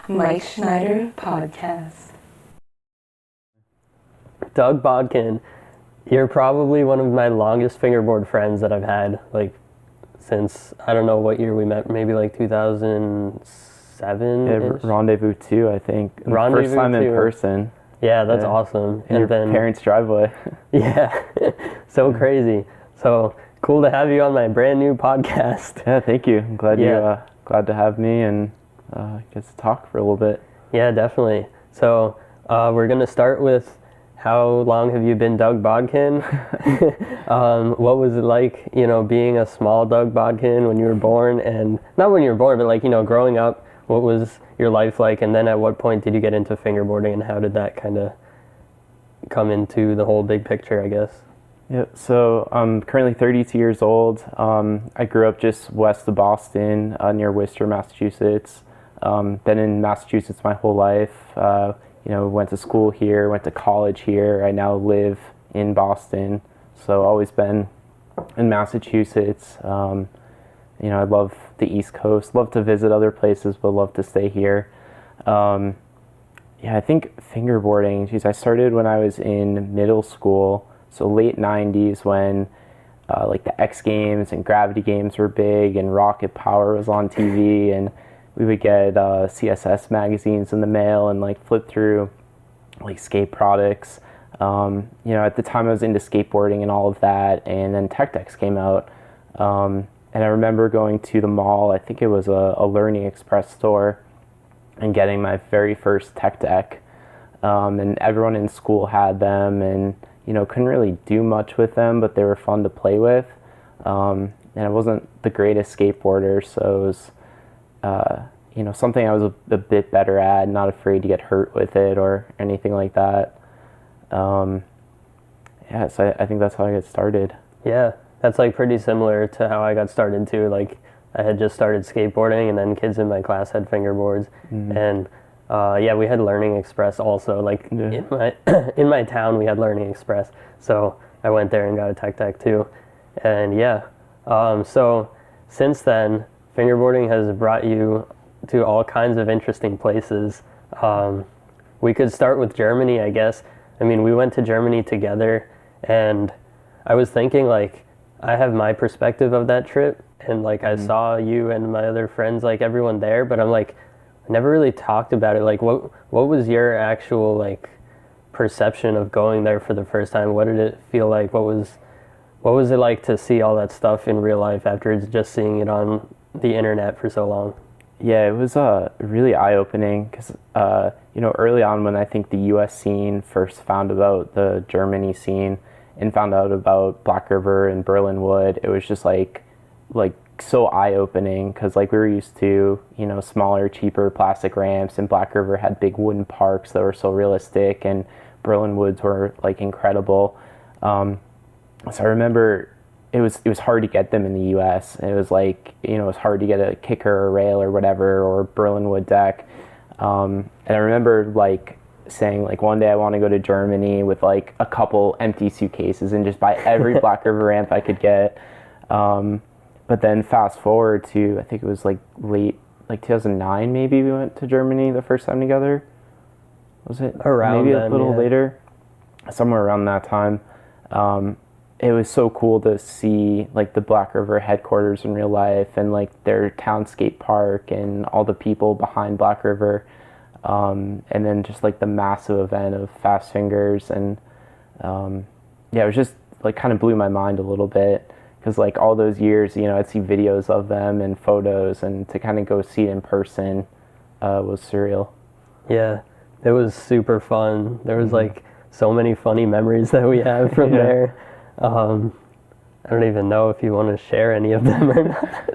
Mike Schneider podcast. Doug Bodkin, you're probably one of my longest fingerboard friends that I've had, like, since, I don't know what year we met, maybe like 2007? Yeah, Rendezvous 2, I think. Rendezvous First time 2. in person. Yeah, that's awesome. In your parents' driveway. Yeah, so crazy. So cool to have you on my brand new podcast. Yeah, thank you. I'm glad glad to have me and get to talk for a little bit. Yeah, definitely. So we're going to start with how long have you been Doug Bodkin? What was it like, being a small Doug Bodkin when you were born? And not when you were born, but like, growing up, what was your life like? And then at what point did you get into fingerboarding, and how did that kind of come into the whole big picture, I guess? Yeah, so I'm currently 32 years old. I grew up just west of Boston, near Worcester, Massachusetts. Been in Massachusetts my whole life. Went to school here, went to college here. I now live in Boston, so always been in Massachusetts. I love the East Coast, love to visit other places, but love to stay here. I think fingerboarding, I started when I was in middle school, so late 90s when like the X Games and Gravity Games were big and Rocket Power was on TV, and we would get CSS magazines in the mail and like flip through like skate products. At the time I was into skateboarding and all of that, and then Tech Decks came out. And I remember going to the mall, I think it was a Learning Express store, and getting my very first Tech Deck. And everyone in school had them, and couldn't really do much with them, but they were fun to play with. And I wasn't the greatest skateboarder, so it was something I was a bit better at, not afraid to get hurt with it or anything like that. So I think that's how I got started. Yeah, that's like pretty similar to how I got started too. Like, I had just started skateboarding, and then kids in my class had fingerboards. Mm-hmm. And we had Learning Express also. Like, in my town we had Learning Express, so I went there and got a Tech Deck too. And so since then, fingerboarding has brought you to all kinds of interesting places. We could start with Germany, I guess. I mean, we went to Germany together, and I was thinking, like, I have my perspective of that trip, and like I saw you and my other friends, like everyone there, but I'm like, I never really talked about it. Like, what was your actual like perception of going there for the first time? What did it feel like? What was it like to see all that stuff in real life after just seeing it on the internet for so long? Yeah, it was really eye-opening because, early on when I think the U.S. scene first found about the Germany scene and found out about Blackriver and Berlinwood, it was just like so eye-opening because like we were used to, smaller, cheaper plastic ramps, and Blackriver had big wooden parks that were so realistic, and Berlinwoods were like incredible. So I remember it was hard to get them in the U.S. It was like, it was hard to get a kicker or rail or whatever, or Berlinwood deck. And I remember like saying like one day I want to go to Germany with like a couple empty suitcases and just buy every Blackriver ramp I could get. But then fast forward to, I think it was like late, like 2009 maybe, we went to Germany the first time together. Was it? Around maybe then, a little later, somewhere around that time. It was so cool to see like the Blackriver Headquarters in real life, and like their town skate park and all the people behind Blackriver, and then just like the massive event of Fast Fingers, and it was just like kind of blew my mind a little bit because like all those years, I'd see videos of them and photos, and to kind of go see it in person was surreal. Yeah, it was super fun. There was like so many funny memories that we have from there. I don't even know if you want to share any of them or not.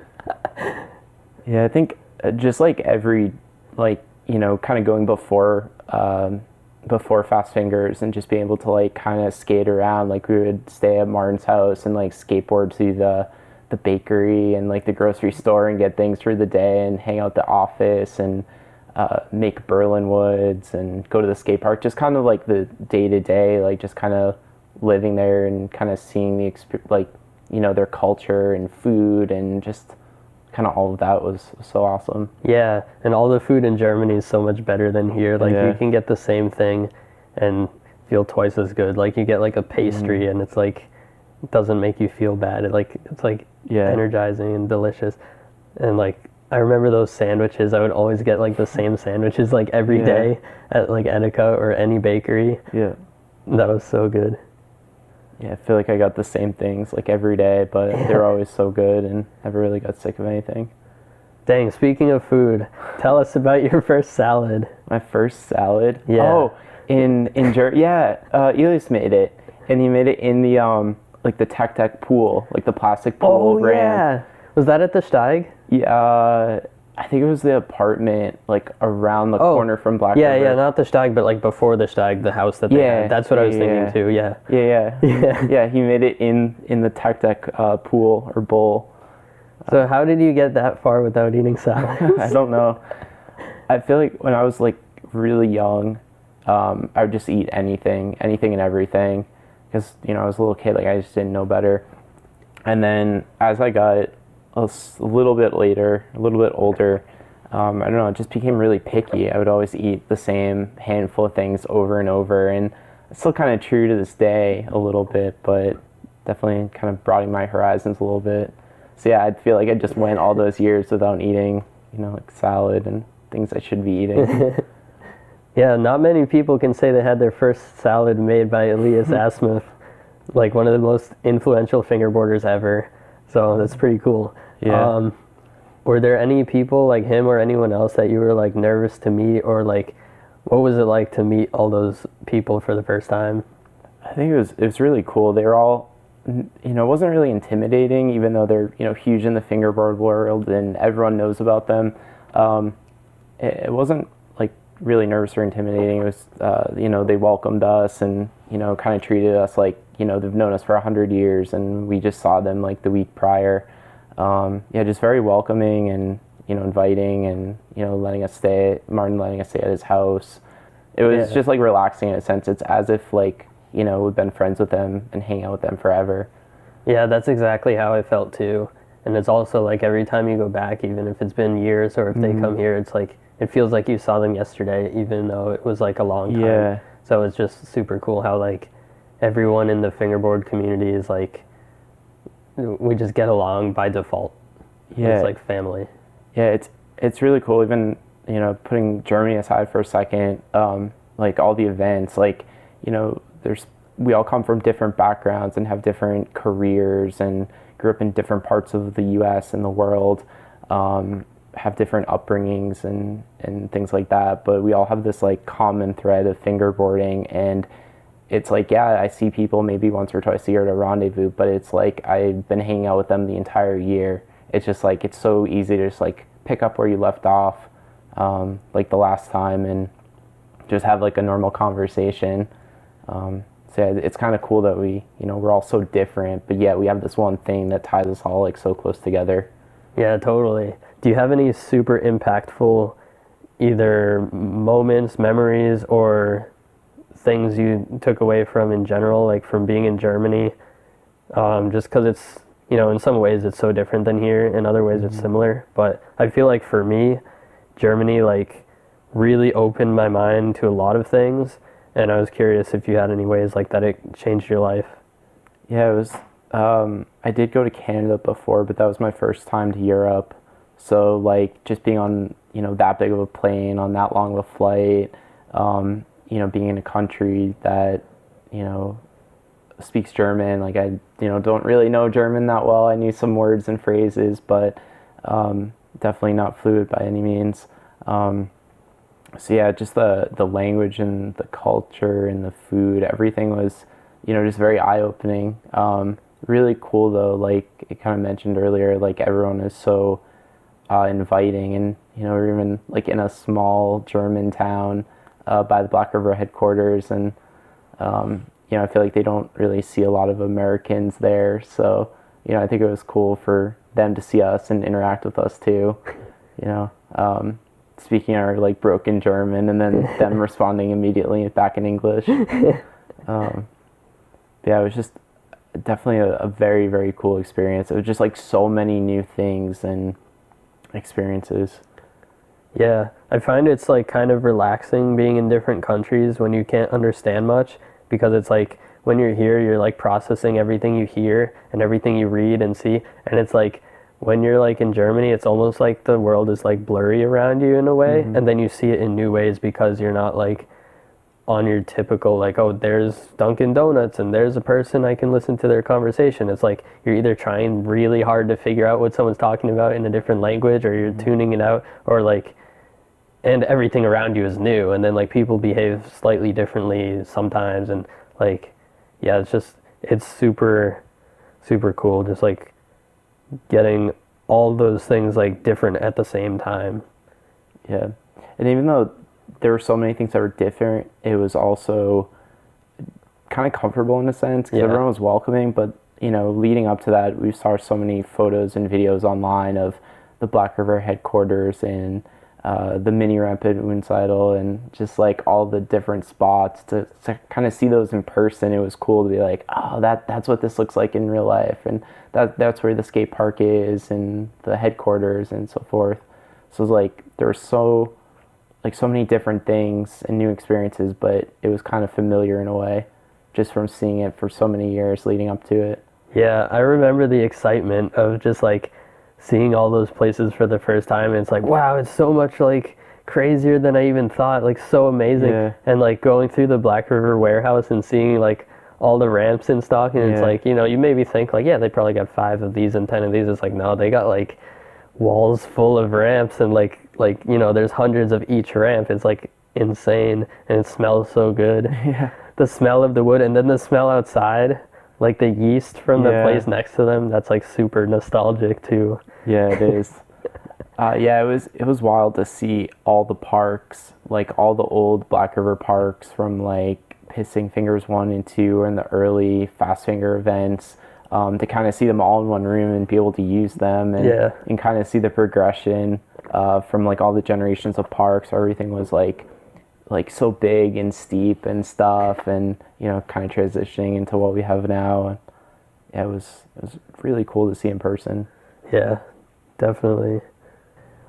Yeah, I think just like every, like, kind of going before Fast Fingers and just being able to like kind of skate around. Like we would stay at Martin's house and like skateboard to the bakery and like the grocery store and get things for the day and hang out at the office and make Berlinwoods and go to the skate park. Just kind of like the day to day, like just kind of living there and kind of seeing the their culture and food and just kind of all of that was so awesome. Yeah, and all the food in Germany is so much better than here. Like you can get the same thing and feel twice as good. Like you get like a pastry and it's like it doesn't make you feel bad. It's like energizing and delicious. And like I remember those sandwiches. I would always get like the same sandwiches like every day at like Edeka or any bakery. Yeah. That was so good. Yeah, I feel like I got the same things like every day, but they're always so good and never really got sick of anything. Dang, speaking of food, tell us about your first salad. My first salad? Yeah. Oh, in Germany. Yeah, Elias made it. And he made it in the, like the Tech pool, like the plastic pool ramp. Yeah. Was that at the Steig? Yeah, I think it was the apartment, like around the corner from Blackriver. Yeah, not the Steig, but like before the Steig, the house that they had. That's what I was thinking too. Yeah. Yeah. He made it in the Tech pool or bowl. So how did you get that far without eating salad? I don't know. I feel like when I was like really young, I would just eat anything and everything, because I was a little kid. Like I just didn't know better. And then as I got a little bit later, a little bit older, I don't know, it just became really picky. I would always eat the same handful of things over and over, and it's still kind of true to this day a little bit, but definitely kind of broadening my horizons a little bit. So yeah, I feel like I just went all those years without eating, like salad and things I should be eating. Yeah, not many people can say they had their first salad made by Elias Asmuth, like one of the most influential fingerboarders ever. So that's pretty cool. Yeah. Were there any people like him or anyone else that you were like nervous to meet, or like what was it like to meet all those people for the first time? I think it was really cool. They were all, it wasn't really intimidating, even though they're huge in the fingerboard world and everyone knows about them. It wasn't like really nervous or intimidating. It was they welcomed us and kind of treated us like they've known us for 100 years and we just saw them like the week prior. Just very welcoming and inviting and letting us stay at his house. It was just like relaxing in a sense. It's as if like we've been friends with them and hang out with them forever. Yeah, that's exactly how I felt too. And it's also like every time you go back, even if it's been years or if they come here, it's like it feels like you saw them yesterday, even though it was like a long time. Yeah. So it's just super cool how like everyone in the fingerboard community is like, we just get along by default. Yeah. It's like family. Yeah, it's really cool. Even, putting Germany aside for a second, like all the events, like, we all come from different backgrounds and have different careers and grew up in different parts of the US and the world, have different upbringings and things like that. But we all have this like common thread of fingerboarding, and it's like, yeah, I see people maybe once or twice a year at a rendezvous, but it's like I've been hanging out with them the entire year. It's just like, it's so easy to just like pick up where you left off, like the last time, and just have like a normal conversation. So yeah, it's kind of cool that we, we're all so different, but yet we have this one thing that ties us all like so close together. Yeah, totally. Do you have any super impactful either moments, memories, or things you took away from in general, like from being in Germany? Just because it's, in some ways it's so different than here, in other ways it's similar. But I feel like for me, Germany like really opened my mind to a lot of things, and I was curious if you had any ways like that it changed your life. Yeah, it was, I did go to Canada before, but that was my first time to Europe. So like just being on, that big of a plane, on that long of a flight, being in a country that, speaks German, like I, don't really know German that well. I knew some words and phrases, but definitely not fluent by any means. So yeah, just the language and the culture and the food, everything was, just very eye-opening. Really cool though, like it kind of mentioned earlier, like everyone is so inviting, and we're even like in a small German town by the Blackriver Headquarters, and I feel like they don't really see a lot of Americans there, so I think it was cool for them to see us and interact with us too, speaking our like broken German and then them responding immediately back in English. Yeah, it was just definitely a very, very cool experience. It was just like so many new things, and experiences. Yeah, I find it's like kind of relaxing being in different countries when you can't understand much, because it's like when you're here, you're like processing everything you hear and everything you read and see. And it's like when you're like in Germany, it's almost like the world is like blurry around you in a way. And then you see it in new ways because you're not like on your typical like, oh, there's Dunkin' Donuts and there's a person I can listen to their conversation. It's like you're either trying really hard to figure out what someone's talking about in a different language, or you're tuning it out, or like, and everything around you is new, and then like people behave slightly differently sometimes, and like, yeah, it's super cool just like getting all those things like different at the same time. Yeah. And even though there were so many things that were different, it was also kind of comfortable in a sense, because everyone was welcoming. But you know, leading up to that, we saw so many photos and videos online of the Blackriver Headquarters and the mini ramp at Unseidel, and just like all the different spots to kind of see those in person. It was cool to be like, oh, that's what this looks like in real life, and that's where the skate park is and the headquarters and so forth. So it was like there were so many different things and new experiences, but it was kind of familiar in a way just from seeing it for so many years leading up to it. Yeah, I remember the excitement of just like seeing all those places for the first time, and it's like, wow, it's so much like crazier than I even thought, like so amazing. And like going through the Blackriver warehouse and seeing like all the ramps in stock, and it's like, you know, you maybe think like, yeah, they probably got 5 of these and 10 of these. It's like, no, they got like walls full of ramps, and like you know, there's hundreds of each ramp. It's like insane, and it smells so good. The smell of the wood, and then the smell outside, like the yeast from the place next to them, that's like super nostalgic too. Yeah, it is. It was wild to see all the parks, like all the old Blackriver parks from like Pissing Fingers 1 and 2 and the early Fast Finger events, to kind of see them all in one room and be able to use them and kind of see the progression from like all the generations of parks. Everything was like so big and steep and stuff, and you know, kind of transitioning into what we have now. And yeah, it was really cool to see in person. Yeah, definitely.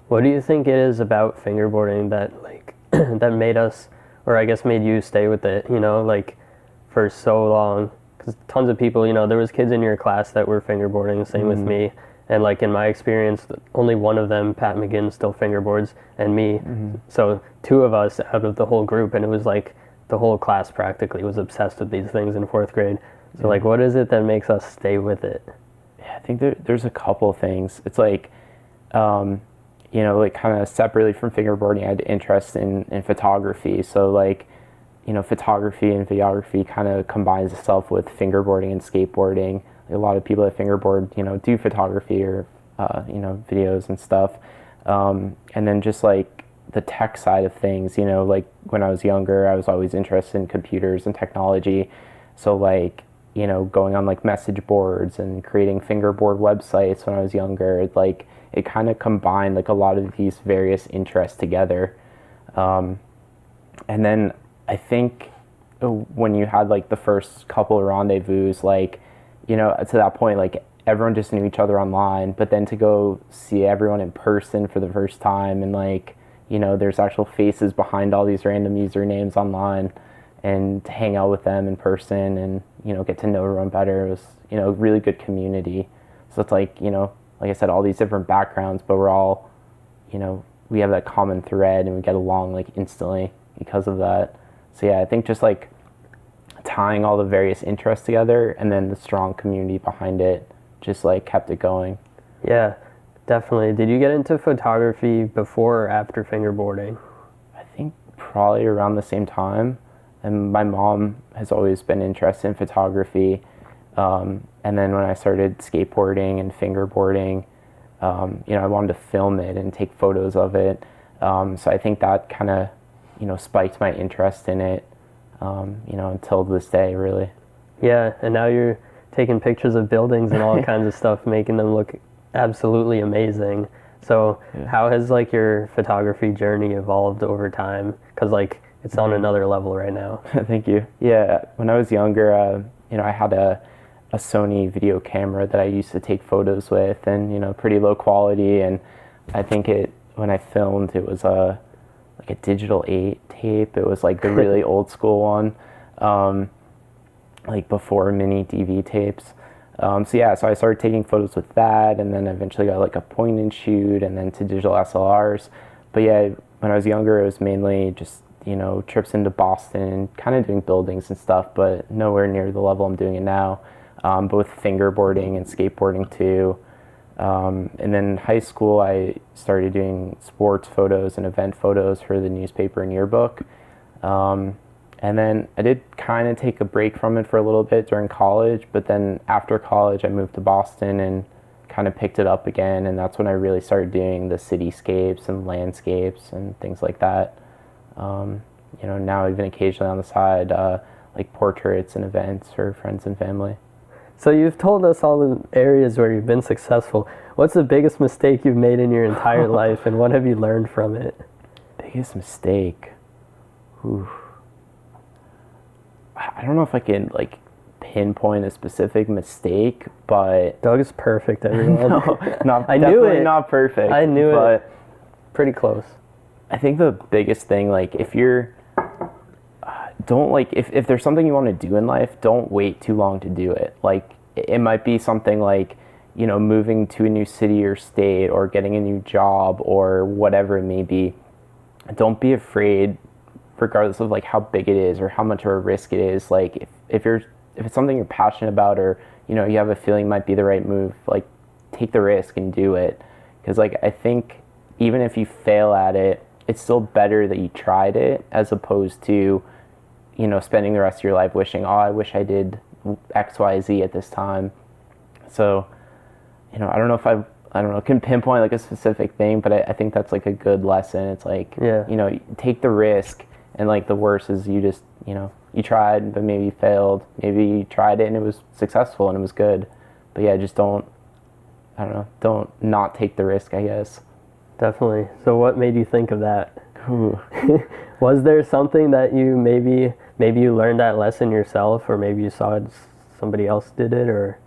What do you think it is about fingerboarding that like that made us, or I guess made you stay with it, you know, like for so long? Because tons of people, you know, there was kids in your class that were fingerboarding, same with me. And like in my experience, only one of them, Pat McGinn, still fingerboards, and me. So 2 of us out of the whole group, and it was like the whole class practically was obsessed with these things in 4th grade. So like, what is it that makes us stay with it? Yeah, I think there's a couple of things. It's like, you know, like kind of separately from fingerboarding, I had interest in photography. So like, you know, photography and videography kind of combines itself with fingerboarding and skateboarding. A lot of people that fingerboard, you know, do photography or, you know, videos and stuff. And then just like the tech side of things, you know, like when I was younger, I was always interested in computers and technology. So like, you know, going on like message boards and creating fingerboard websites when I was younger, like it kind of combined like a lot of these various interests together. And then I think when you had like the first couple of rendezvous, like, you know, to that point, like everyone just knew each other online, but then to go see everyone in person for the first time, and like, you know, there's actual faces behind all these random usernames online, and to hang out with them in person and, you know, get to know everyone better. It was, you know, a really good community. So it's like, you know, like I said, all these different backgrounds, but we're all, you know, we have that common thread and we get along like instantly because of that. So yeah, I think just like tying all the various interests together and then the strong community behind it just like kept it going. Yeah, definitely. Did you get into photography before or after fingerboarding? I think probably around the same time. And my mom has always been interested in photography. And then when I started skateboarding and fingerboarding, you know, I wanted to film it and take photos of it. So I think that kind of, you know, spiked my interest in it, you know, until this day, really. Yeah, and now you're taking pictures of buildings and all kinds of stuff, making them look absolutely amazing. So how has like your photography journey evolved over time? Because like it's on another level right now. Thank you. Yeah, when I was younger, you know, I had a Sony video camera that I used to take photos with, and, you know, pretty low quality. And I think when I filmed, it was like a digital 8 tape. It was like the really old school one, like before mini DV tapes. So I started taking photos with that, and then eventually got like a point and shoot, and then to digital SLRs. But yeah, when I was younger, it was mainly just, trips into Boston, kind of doing buildings and stuff, but nowhere near the level I'm doing it now. Both fingerboarding and skateboarding too. And then in high school, I started doing sports photos and event photos for the newspaper and yearbook. And then I did kind of take a break from it for a little bit during college, but then after college, I moved to Boston and kind of picked it up again, and that's when I really started doing the cityscapes and landscapes and things like that. Now even occasionally on the side, like portraits and events for friends and family. So you've told us all the areas where you've been successful. What's the biggest mistake you've made in your entire life, and what have you learned from it? Biggest mistake? Ooh. I don't know if I can like pinpoint a specific mistake, but Doug is perfect, everyone. I knew it. Not perfect. I knew but it. Pretty close. I think the biggest thing, like if you're don't like if there's something you want to do in life, don't wait too long to do it. Like it might be something like, moving to a new city or state or getting a new job or whatever it may be. Don't be afraid, regardless of like how big it is or how much of a risk it is. Like if it's something you're passionate about, or you have a feeling might be the right move, like take the risk and do it. Because like I think even if you fail at it, it's still better that you tried it as opposed to spending the rest of your life wishing, oh, I wish I did X, Y, Z at this time. So I don't know if I can pinpoint like a specific thing, but I think that's like a good lesson. It's like, take the risk, and like the worst is you just, you tried, but maybe you failed. Maybe you tried it and it was successful and it was good. But yeah, just don't not take the risk, I guess. Definitely. So what made you think of that? Was there something that you maybe you learned that lesson yourself, or maybe you saw somebody else did it, or?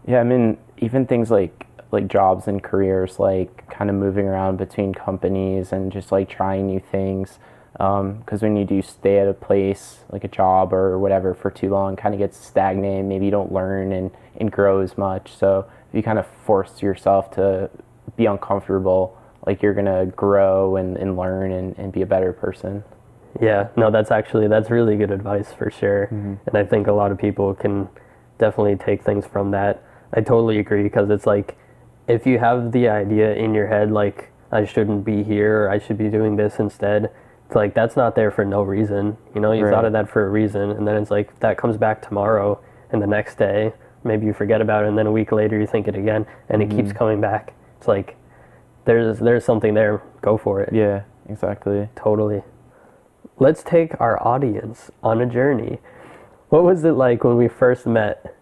Yeah, I mean, even things like jobs and careers, like kind of moving around between companies and just like trying new things. Because when you do stay at a place, like a job or whatever, for too long, kind of gets stagnant. Maybe you don't learn and grow as much. So if you kind of force yourself to be uncomfortable, like you're going to grow and learn and be a better person. Yeah, no, that's really good advice for sure. Mm-hmm. And I think a lot of people can definitely take things from that. I totally agree, because it's like, if you have the idea in your head, like, I shouldn't be here, or I should be doing this instead, it's like, that's not there for no reason. You right. Thought of that for a reason, and then it's like, that comes back tomorrow, and the next day, maybe you forget about it, and then a week later you think it again, and it keeps coming back. It's like, there's something there, go for it. Yeah, exactly. Totally. Let's take our audience on a journey. What was it like when we first met?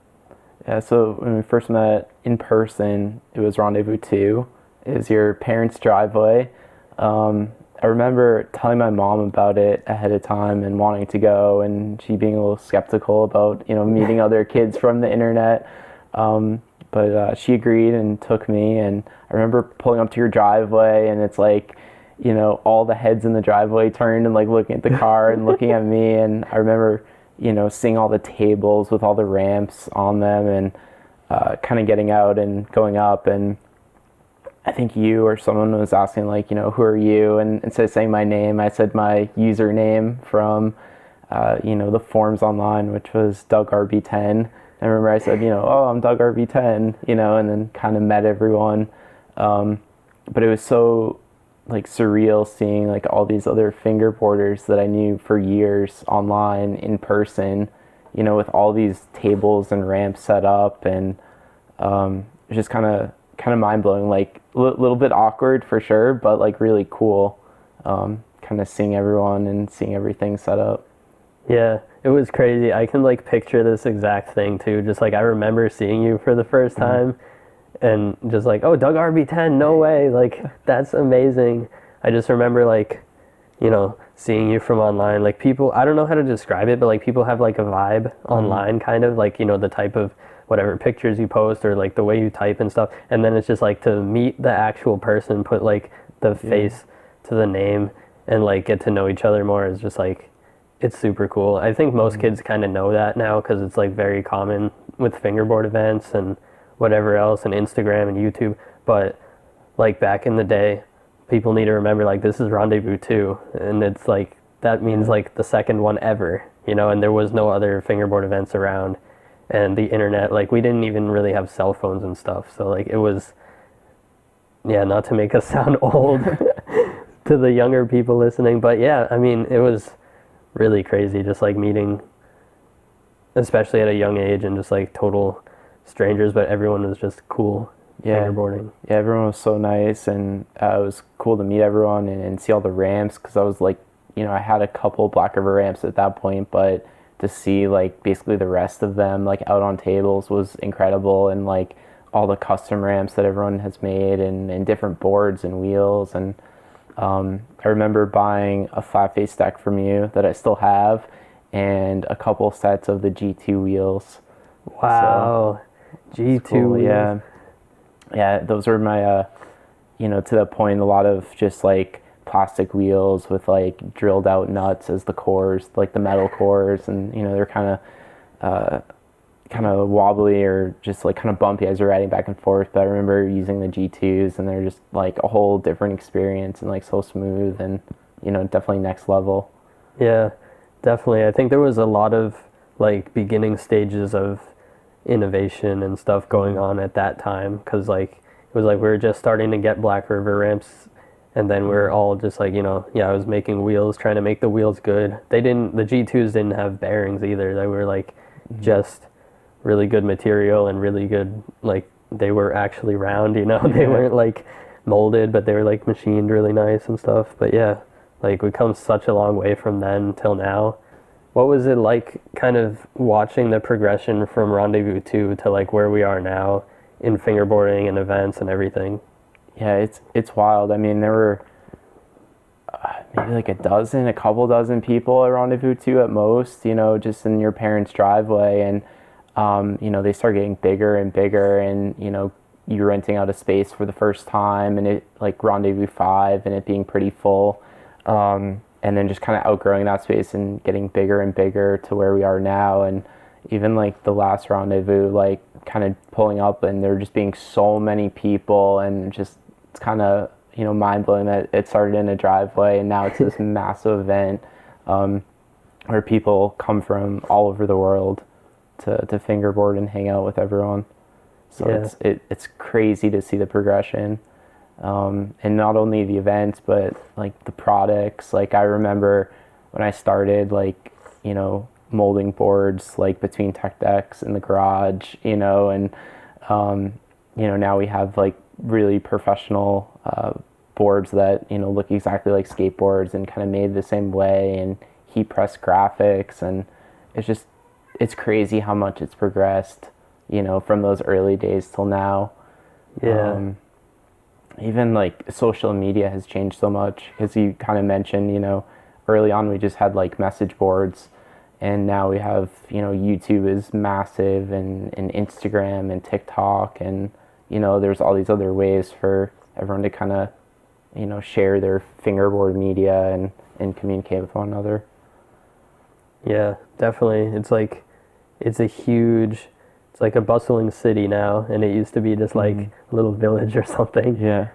Yeah, so when we first met in person, it was Rendezvous 2. It was your parents' driveway. I remember telling my mom about it ahead of time and wanting to go, and she being a little skeptical about, meeting other kids from the internet. But she agreed and took me, and I remember pulling up to your driveway, and it's like, all the heads in the driveway turned and like looking at the car and looking at me, and I remember, seeing all the tables with all the ramps on them, and kind of getting out and going up, and I think you or someone was asking like, who are you? And instead of saying my name, I said my username from, the forums online, which was DougRB10. I remember I said, oh, I'm DougRB10, and then kind of met everyone. But it was so like surreal seeing like all these other fingerboarders that I knew for years online in person, with all these tables and ramps set up, and it was just kind of mind blowing, like a little bit awkward for sure, but like really cool, kind of seeing everyone and seeing everything set up. Yeah, it was crazy. I can like picture this exact thing too. Just like I remember seeing you for the first time, and just like, oh, DougRB10, no way, like that's amazing. I just remember like, seeing you from online, like people, I don't know how to describe it, but like people have like a vibe online, kind of like, the type of whatever pictures you post or like the way you type and stuff. And then it's just like to meet the actual person, put like the face to the name and like get to know each other more is just like, it's super cool. I think most kids kind of know that now because it's like very common with fingerboard events and whatever else and Instagram and YouTube. But like back in the day, people need to remember like this is Rendezvous 2, and it's like that means like the second one ever, you know, and there was no other fingerboard events around, and the internet, like we didn't even really have cell phones and stuff, so like it was, yeah, not to make us sound old to the younger people listening, but yeah, I mean it was really crazy just like meeting, especially at a young age, and just like total strangers, but everyone was just cool. Fingerboarding. Yeah, everyone was so nice, and it was cool to meet everyone and see all the ramps, because I was like, you know, I had a couple Blackriver ramps at that point, but to see like basically the rest of them like out on tables was incredible, and like all the custom ramps that everyone has made and different boards and wheels. And I remember buying a Flatface deck from you that I still have, and a couple sets of the G2 wheels. Wow. So, G2 cool, wheels. Yeah, those were my, you know, to that point, a lot of just like plastic wheels with like drilled out nuts as the cores, like the metal cores, and you know they're kind of wobbly or just like kind of bumpy as you're riding back and forth. But I remember using the G2s, and they're just like a whole different experience, and like so smooth, and you know, definitely next level. Yeah, definitely. I think there was a lot of like beginning stages of innovation and stuff going on at that time, because like it was like we were just starting to get Blackriver ramps, and then we were all just like, you know, I was making wheels, trying to make the wheels good. The G2s didn't have bearings either. They were like just really good material and really good, like they were actually round, you know. They weren't like molded, but they were like machined really nice and stuff. But yeah, like we come such a long way from then till now. What was it like kind of watching the progression from Rendezvous 2 to like where we are now in fingerboarding and events and everything? Yeah, it's wild. I mean, there were maybe like a couple dozen people at Rendezvous 2 at most, you know, just in your parents' driveway. And, you know, they start getting bigger and bigger, and, you know, you're renting out a space for the first time, and it like Rendezvous 5 and it being pretty full. And then just kind of outgrowing that space and getting bigger and bigger to where we are now. And even like the last Rendezvous, like kind of pulling up, and there just being so many people, and just it's kind of, you know, mind-blowing that it started in a driveway and now it's this massive event where people come from all over the world to fingerboard and hang out with everyone. So it's crazy to see the progression. And not only the events, but like the products. Like I remember when I started, like, you know, molding boards like between tech decks in the garage, you know, and you know, now we have like really professional boards that, you know, look exactly like skateboards and kind of made the same way, and heat press graphics, and it's crazy how much it's progressed, you know, from those early days till now. Even like social media has changed so much, because you kind of mentioned, you know, early on we just had like message boards, and now we have, you know, YouTube is massive, and Instagram and TikTok, and, you know, there's all these other ways for everyone to kind of, you know, share their fingerboard media and communicate with one another. Yeah, definitely. It's like, it's like a bustling city now, and it used to be just like a little village or something. Yeah.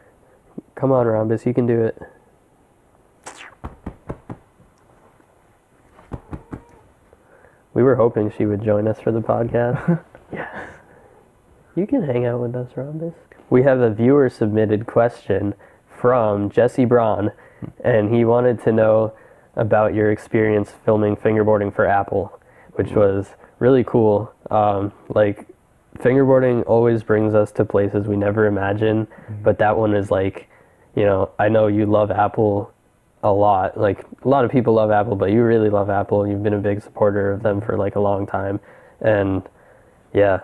Come on, Rhombus, you can do it. We were hoping she would join us for the podcast. Yes. You can hang out with us, Rhombus. We have a viewer submitted question from Jesse Braun, and he wanted to know about your experience filming fingerboarding for Apple, which was really cool. Like, fingerboarding always brings us to places we never imagine, but that one is like, you know, I know you love Apple a lot. Like, a lot of people love Apple, but you really love Apple. You've been a big supporter of them for like a long time. And yeah,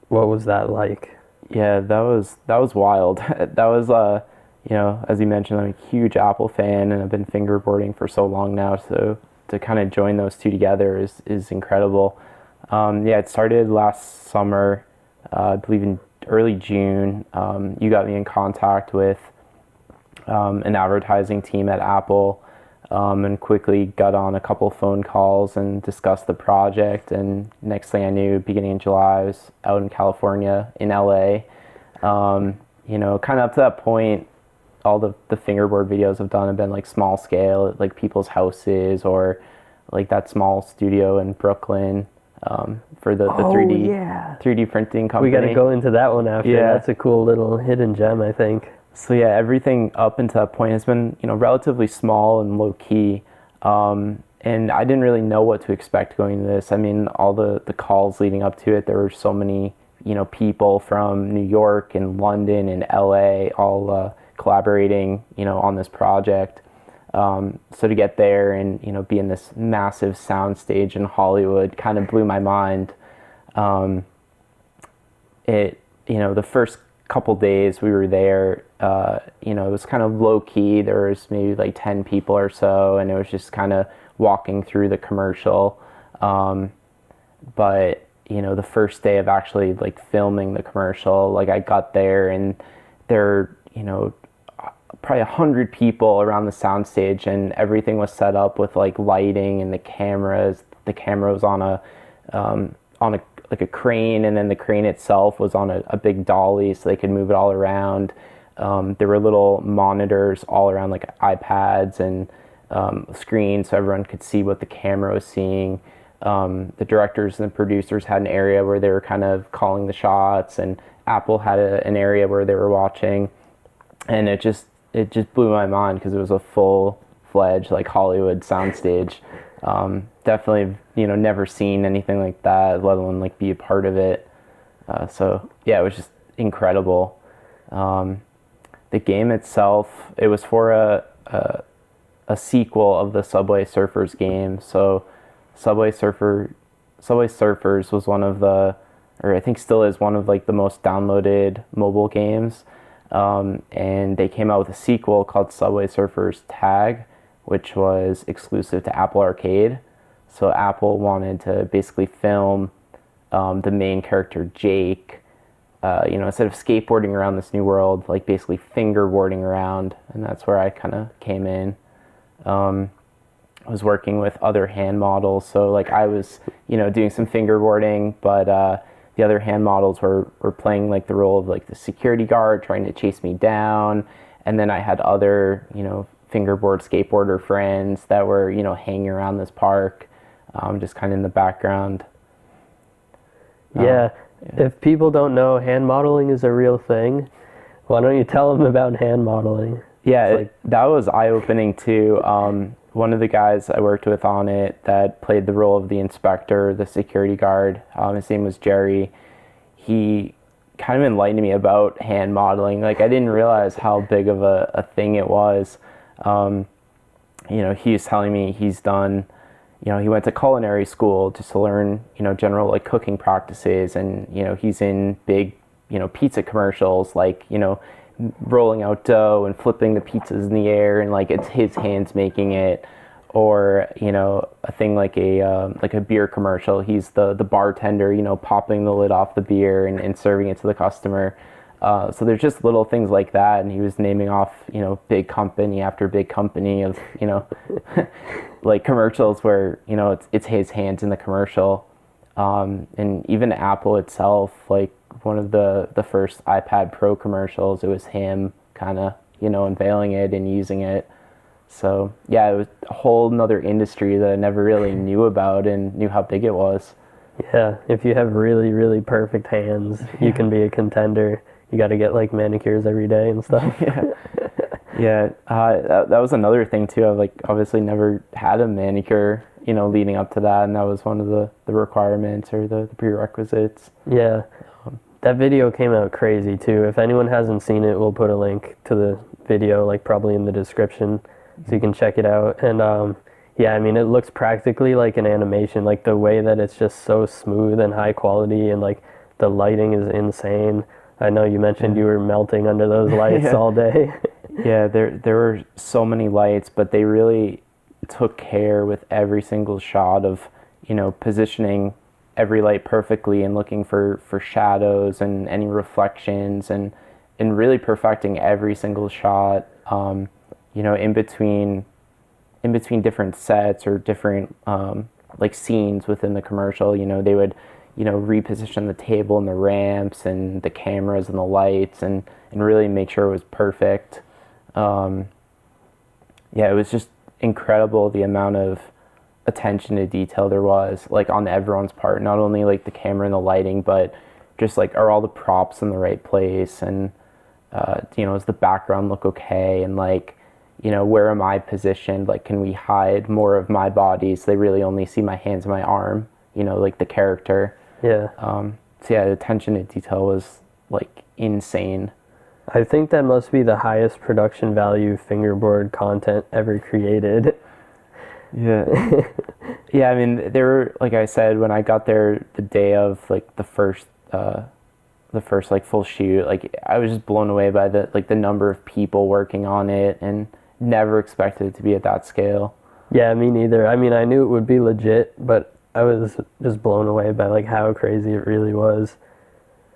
what was that like? Yeah, that was wild. That was, you know, as you mentioned, I'm a huge Apple fan, and I've been fingerboarding for so long now. So to kind of join those two together is incredible. Yeah, it started last summer, I believe in early June. You got me in contact with an advertising team at Apple, and quickly got on a couple phone calls and discussed the project. And next thing I knew, beginning in July, I was out in California, in LA. You know, kind of up to that point, all the fingerboard videos I've done have been like small scale, like people's houses, or like that small studio in Brooklyn, for the 3D printing company. We got to go into that one after. Yeah. That's a cool little hidden gem, I think. So yeah, everything up until that point has been, you know, relatively small and low key. And I didn't really know what to expect going into this. I mean, all the calls leading up to it, there were so many, you know, people from New York and London and LA all collaborating, you know, on this project. So to get there and, you know, be in this massive soundstage in Hollywood kind of blew my mind. You know, the first couple days we were there, you know, it was kind of low key. There was maybe like 10 people or so, and it was just kind of walking through the commercial. But, you know, the first day of actually like filming the commercial, like I got there and there, you know, probably 100 people around the soundstage, and everything was set up with like lighting and the cameras. The camera was on a like a crane, and then the crane itself was on a big dolly so they could move it all around. There were little monitors all around, like iPads and screens, so everyone could see what the camera was seeing. The directors and the producers had an area where they were kind of calling the shots, and Apple had an area where they were watching. And it just blew my mind because it was a full-fledged like Hollywood soundstage. Definitely, you know, never seen anything like that, let alone like be a part of it. So yeah, it was just incredible. The game itself, it was for a sequel of the Subway Surfers game. So Subway Surfers was one of the, or I think still is one of like the most downloaded mobile games. And they came out with a sequel called Subway Surfers Tag, which was exclusive to Apple Arcade. So Apple wanted to basically film the main character, Jake, you know, instead of skateboarding around this new world, like basically fingerboarding around, and that's where I kind of came in. I was working with other hand models, so like I was, you know, doing some fingerboarding, but the other hand models were playing like the role of like the security guard trying to chase me down. And then I had other, you know, fingerboard skateboarder friends that were, you know, hanging around this park, just kind of in the background. Yeah. If people don't know, hand modeling is a real thing. Why don't you tell them about hand modeling? Yeah, that was eye-opening too. One of the guys I worked with on it that played the role of the inspector, the security guard, his name was Jerry. He kind of enlightened me about hand modeling. Like, I didn't realize how big of a thing it was. You know, he was telling me he's done, you know, he went to culinary school just to learn, you know, general like cooking practices, and, you know, he's in big, you know, pizza commercials, like, you know, rolling out dough and flipping the pizzas in the air, and like it's his hands making it. Or, you know, a thing like a beer commercial, he's the bartender, you know, popping the lid off the beer and serving it to the customer. So there's just little things like that, and he was naming off, you know, big company after big company of, you know, like commercials where, you know, it's his hands in the commercial. And even Apple itself, like one of the first iPad Pro commercials, it was him kind of, you know, unveiling it and using it. So yeah, it was a whole nother industry that I never really knew about and knew how big it was. Yeah, if you have really, really perfect hands, you can be a contender. You got to get like manicures every day and stuff. Yeah, that was another thing too. I've like obviously never had a manicure, you know, leading up to that, and that was one of the requirements or the prerequisites. Yeah, that video came out crazy too. If anyone hasn't seen it, we'll put a link to the video, like probably in the description, so you can check it out. And yeah, I mean, it looks practically like an animation, like the way that it's just so smooth and high quality, and like the lighting is insane. I know you mentioned you were melting under those lights all day. Yeah, there were so many lights, but they really took care with every single shot of, you know, positioning every light perfectly and looking for shadows and any reflections and really perfecting every single shot, you know, in between different sets or different like scenes within the commercial. You know, they would, you know, reposition the table and the ramps and the cameras and the lights and really make sure it was perfect. Yeah, it was just incredible the amount of attention to detail there was, like, on everyone's part, not only like the camera and the lighting, but just like, are all the props in the right place, and you know, does the background look okay, and like, you know, where am I positioned, like, can we hide more of my body so they really only see my hands and my arm, you know, like the character. Yeah. So yeah, the attention to detail was like insane. I think that must be the highest production value fingerboard content ever created. Yeah. Yeah, I mean, there were, like I said, when I got there the day of like the first like full shoot, like I was just blown away by the number of people working on it, and never expected it to be at that scale. Yeah, me neither. I mean, I knew it would be legit, but I was just blown away by like how crazy it really was.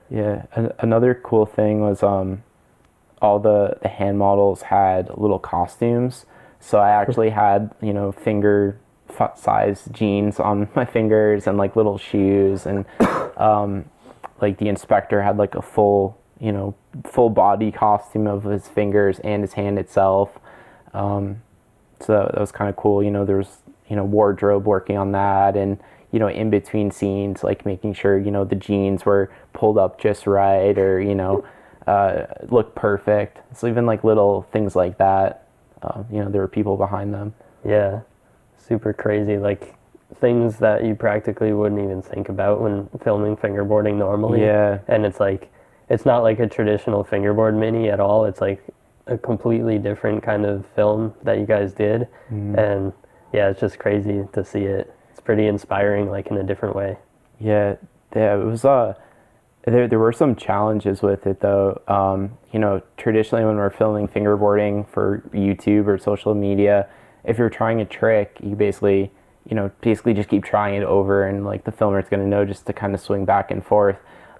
Yeah, another cool thing was all the hand models had little costumes. So I actually had, you know, finger size jeans on my fingers and like little shoes, and like the inspector had like a full body costume of his fingers and his hand itself. So that was kind of cool. You know, there was, you know, wardrobe working on that, and, you know, in between scenes, like making sure, you know, the jeans were pulled up just right, or, you know, look perfect. So even like little things like that, you know, there were people behind them. Yeah, super crazy. Like things that you practically wouldn't even think about when filming fingerboarding normally. Yeah. And it's like, it's not like a traditional fingerboard mini at all. It's like a completely different kind of film that you guys did. Mm-hmm. And yeah, it's just crazy to see it. It's pretty inspiring, like in a different way. Yeah, it was, there were some challenges with it though. You know, traditionally when we're filming fingerboarding for YouTube or social media, if you're trying a trick, you basically just keep trying it over, and like the filmer's gonna know just to kind of swing back and forth.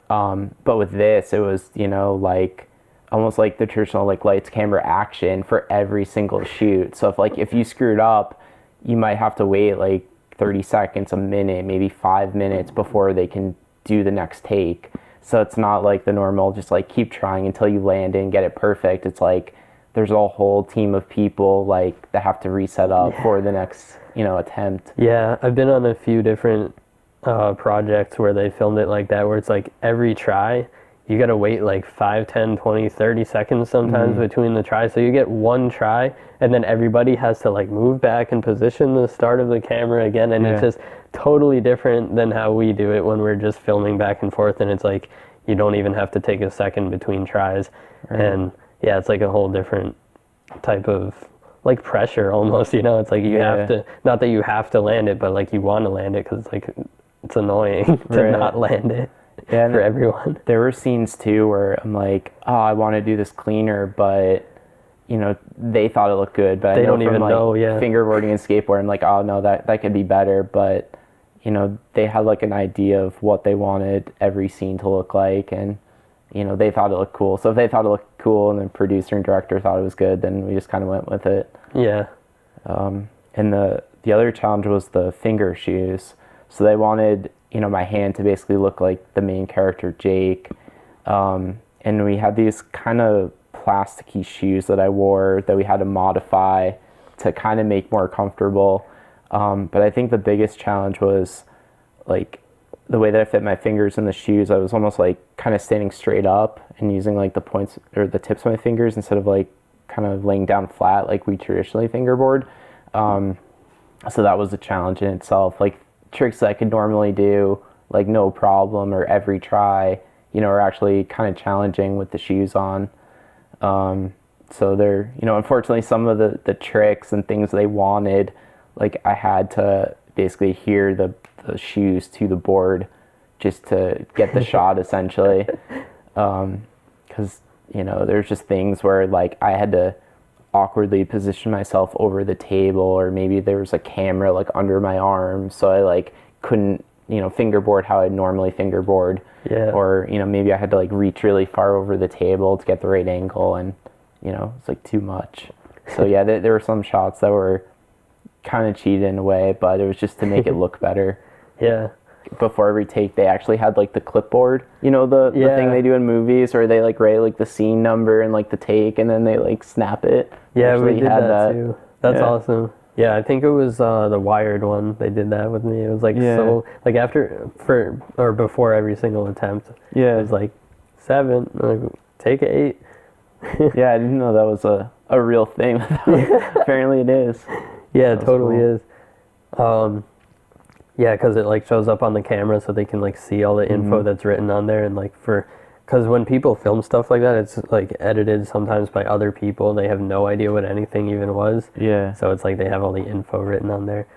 But with this, it was, you know, like almost like the traditional like lights, camera, action for every single shoot. So if you screwed up, you might have to wait like 30 seconds, a minute, maybe 5 minutes before they can do the next take. So it's not like the normal, just like keep trying until you land it and get it perfect. It's like there's a whole team of people like that have to reset up for the next, you know, attempt. Yeah, I've been on a few different projects where they filmed it like that, where it's like every try, you got to wait like 5, 10, 20, 30 seconds sometimes between the tries. So you get one try, and then everybody has to like move back and position the start of the camera again. And it's just totally different than how we do it when we're just filming back and forth. And it's like, you don't even have to take a second between tries. Right. And yeah, it's like a whole different type of like pressure almost, you know. It's like you have to, not that you have to land it, but like you want to land it, because it's like, it's annoying to not land it. Yeah, for everyone. There were scenes too where I'm like, oh, I want to do this cleaner, but, you know, they thought it looked good, but they I know don't from even like know, fingerboarding and skateboarding, I'm like, oh no, that could be better. But, you know, they had like an idea of what they wanted every scene to look like, and, you know, they thought it looked cool. So if they thought it looked cool and the producer and director thought it was good, then we just kind of went with it. Yeah. And the other challenge was the finger shoes. So they wanted, you know, my hand to basically look like the main character, Jake. And we had these kind of plasticky shoes that I wore that we had to modify to kind of make more comfortable. But I think the biggest challenge was like the way that I fit my fingers in the shoes. I was almost like kind of standing straight up and using like the points or the tips of my fingers instead of like kind of laying down flat like we traditionally fingerboard. So that was a challenge in itself. Like tricks that I could normally do like no problem or every try, you know, are actually kind of challenging with the shoes on. So they're, you know, unfortunately some of the tricks and things they wanted, like I had to basically adhere the shoes to the board just to get the shot essentially. Because, you know, there's just things where like I had to awkwardly position myself over the table, or maybe there was a camera like under my arm, so I like couldn't fingerboard how I'd normally fingerboard. Yeah. Or, maybe I had to like reach really far over the table to get the right angle, and, it's like too much. So yeah, there were some shots that were kind of cheated in a way, but it was just to make it look better. Yeah. Before every take, they actually had like the clipboard, the thing they do in movies, where they like write like the scene number and like the take, and then they like snap it. Yeah, we did that too. That's awesome. Yeah, I think it was the Wired one. They did that with me. It was like so like before every single attempt. Yeah, it was like 7, like take 8. Yeah, I didn't know that was a real thing. Apparently it is. Yeah, it totally is. Yeah, because it like shows up on the camera, so they can like see all the info that's written on there, and like because when people film stuff like that, it's like edited sometimes by other people. They have no idea what anything even was. Yeah. So it's like they have all the info written on there.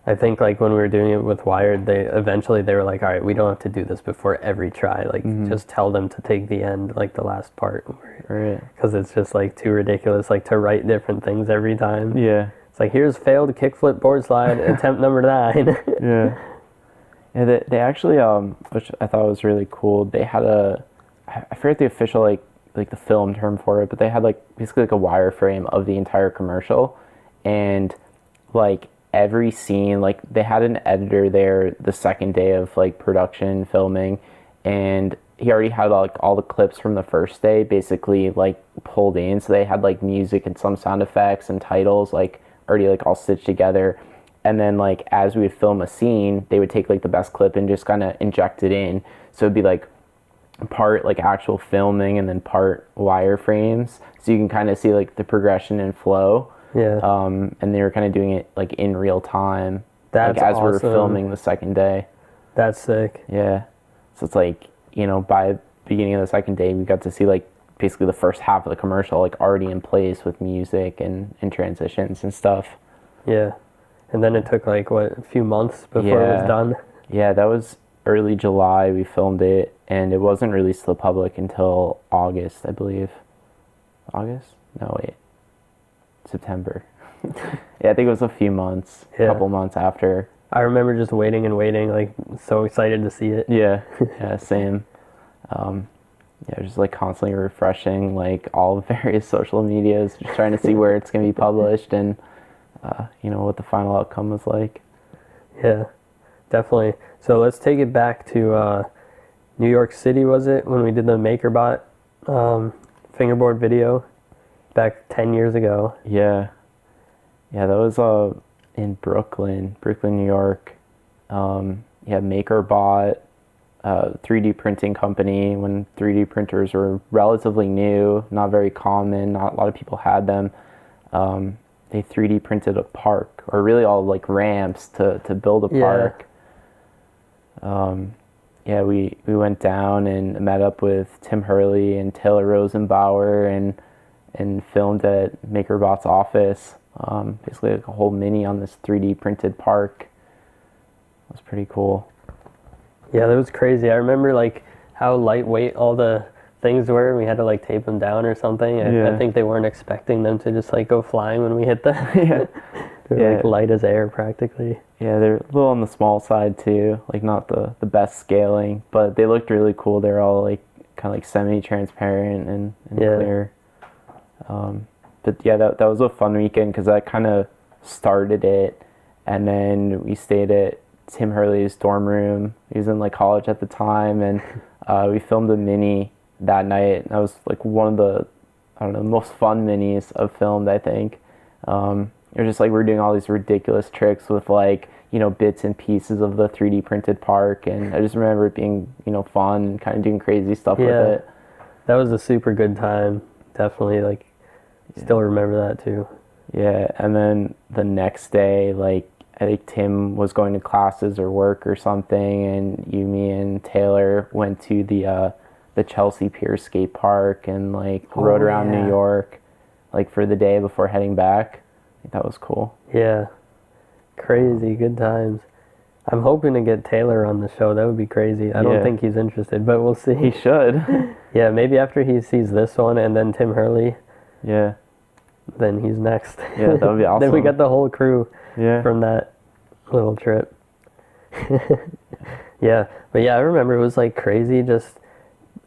I think like when we were doing it with Wired, they were like, all right, we don't have to do this before every try. Like just tell them to take the end, like the last part. Right. Because it's just like too ridiculous, like to write different things every time. Yeah. It's like, here's failed kickflip board slide, attempt number 9. Yeah. Yeah, they actually, which I thought was really cool, they had I forget the official, like the film term for it, but they had like basically like a wireframe of the entire commercial, and like every scene, like they had an editor there the second day of like production filming, and he already had like all the clips from the first day basically like pulled in, so they had like music and some sound effects and titles like already like all stitched together. And then like as we would film a scene, they would take like the best clip and just kind of inject it in, so it'd be like part like actual filming and then part wireframes, so you can kind of see like the progression and flow. Yeah. And they were kind of doing it like in real time. That's like, as awesome. we were filming the second day. That's sick. Yeah. So it's like, by the beginning of the second day, we got to see like basically the first half of the commercial like already in place with music and transitions and stuff. Yeah. And then it took like a few months before it was done. Yeah, that was early July we filmed it, and it wasn't released to the public until August, I believe. August? No, wait. September. Yeah, I think it was a few months, a couple months after. I remember just waiting and waiting, like so excited to see it. Yeah, yeah, same. Just like constantly refreshing like all the various social medias, just trying to see where it's going to be published and what the final outcome was like. Yeah, definitely. So let's take it back to New York City, was it, when we did the Makerbot fingerboard video back 10 years ago? Yeah, that was in Brooklyn, New York. Makerbot, 3D printing company, when 3D printers were relatively new, not very common, not a lot of people had them. They 3D printed a park, or really all like ramps to build a park. We went down and met up with Tim Hurley and Taylor Rosenbauer and filmed at Makerbot's office. Basically like a whole mini on this 3D printed park. It was pretty cool. Yeah, that was crazy. I remember like how lightweight all the things were. We had to like tape them down or something. I think they weren't expecting them to just like go flying when we hit them. They're like light as air practically. Yeah, they're a little on the small side too, like not the best scaling, but they looked really cool. They're all like kind of like semi-transparent and clear. But yeah, that was a fun weekend because that kind of started it, and then we stayed at Tim Hurley's dorm room. He was in like college at the time, and we filmed a mini that night. That was like one of the most fun minis I've filmed, I think. It was just like we were doing all these ridiculous tricks with like bits and pieces of the 3D printed park, and I just remember it being fun and kind of doing crazy stuff with it. That was a super good time. Definitely, like still remember that too. Yeah, and then the next day, like I think Tim was going to classes or work or something, and me and Taylor went to the Chelsea Pier skate park and like rode around New York like for the day before heading back. I think that was cool. Yeah, crazy good times. I'm hoping to get Taylor on the show. That would be crazy. I don't think he's interested, but we'll see. He should. Yeah, maybe after he sees this one and then Tim Hurley. Yeah. Then he's next. Yeah, that would be awesome. Then we got the whole crew from that little trip. Yeah, but yeah, I remember it was like crazy. Just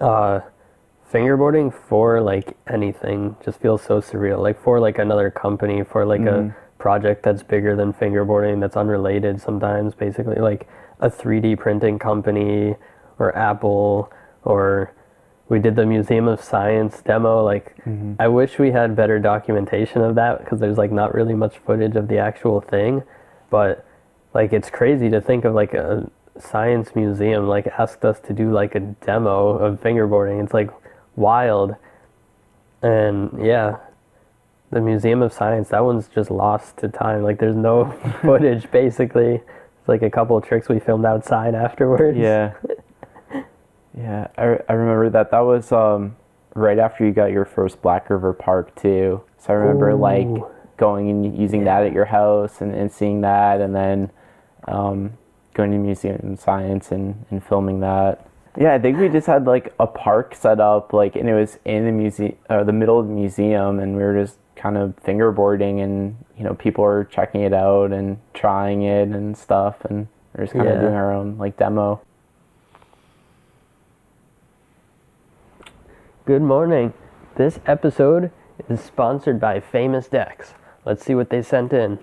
fingerboarding for like anything just feels so surreal. Like for like another company, for like a project that's bigger than fingerboarding, that's unrelated sometimes. Basically, like a 3D printing company or Apple, or we did the Museum of Science demo. Like, I wish we had better documentation of that because there's like not really much footage of the actual thing, but like it's crazy to think of like a science museum like asked us to do like a demo of fingerboarding. It's like wild. And yeah, the Museum of Science, that one's just lost to time. Like there's no footage basically. It's like a couple of tricks we filmed outside afterwards. Yeah. Yeah, I remember that was right after you got your first Blackriver Park too. So I remember like going and using that at your house and seeing that, and then going to Museum of Science and filming that. Yeah, I think we just had like a park set up, like, and it was in the museum, the middle of the museum, and we were just kind of fingerboarding, and you know, people were checking it out and trying it and stuff, and we were just kind of doing our own like demo. Good morning. This episode is sponsored by Faymus Decks. Let's see what they sent in.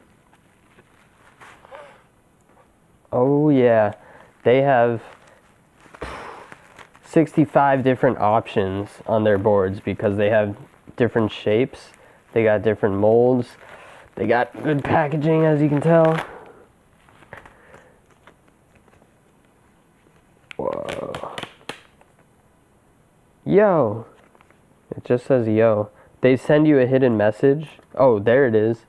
Oh yeah, they have 65 different options on their boards because they have different shapes. They got different molds. They got good packaging, as you can tell. Whoa. Yo. It just says yo. They send you a hidden message. Oh, there it is.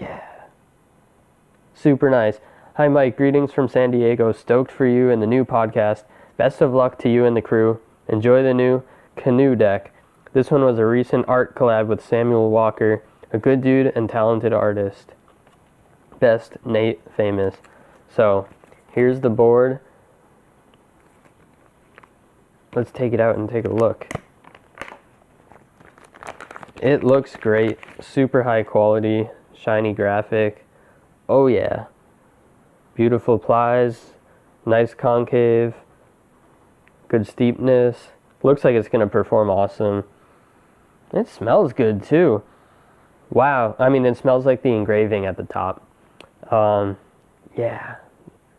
Yeah. Super nice. Hi Mike, greetings from San Diego. Stoked for you and the new podcast. Best of luck to you and the crew. Enjoy the new canoe deck. This one was a recent art collab with Samuel Walker, a good dude and talented artist. Best, Nate, Faymus. So, here's the board. Let's take it out and take a look. It looks great. Super high quality, shiny graphic. Oh yeah. Beautiful plies, nice concave, good steepness. Looks like it's going to perform awesome. It smells good too. Wow. I mean, it smells like the engraving at the top. Yeah.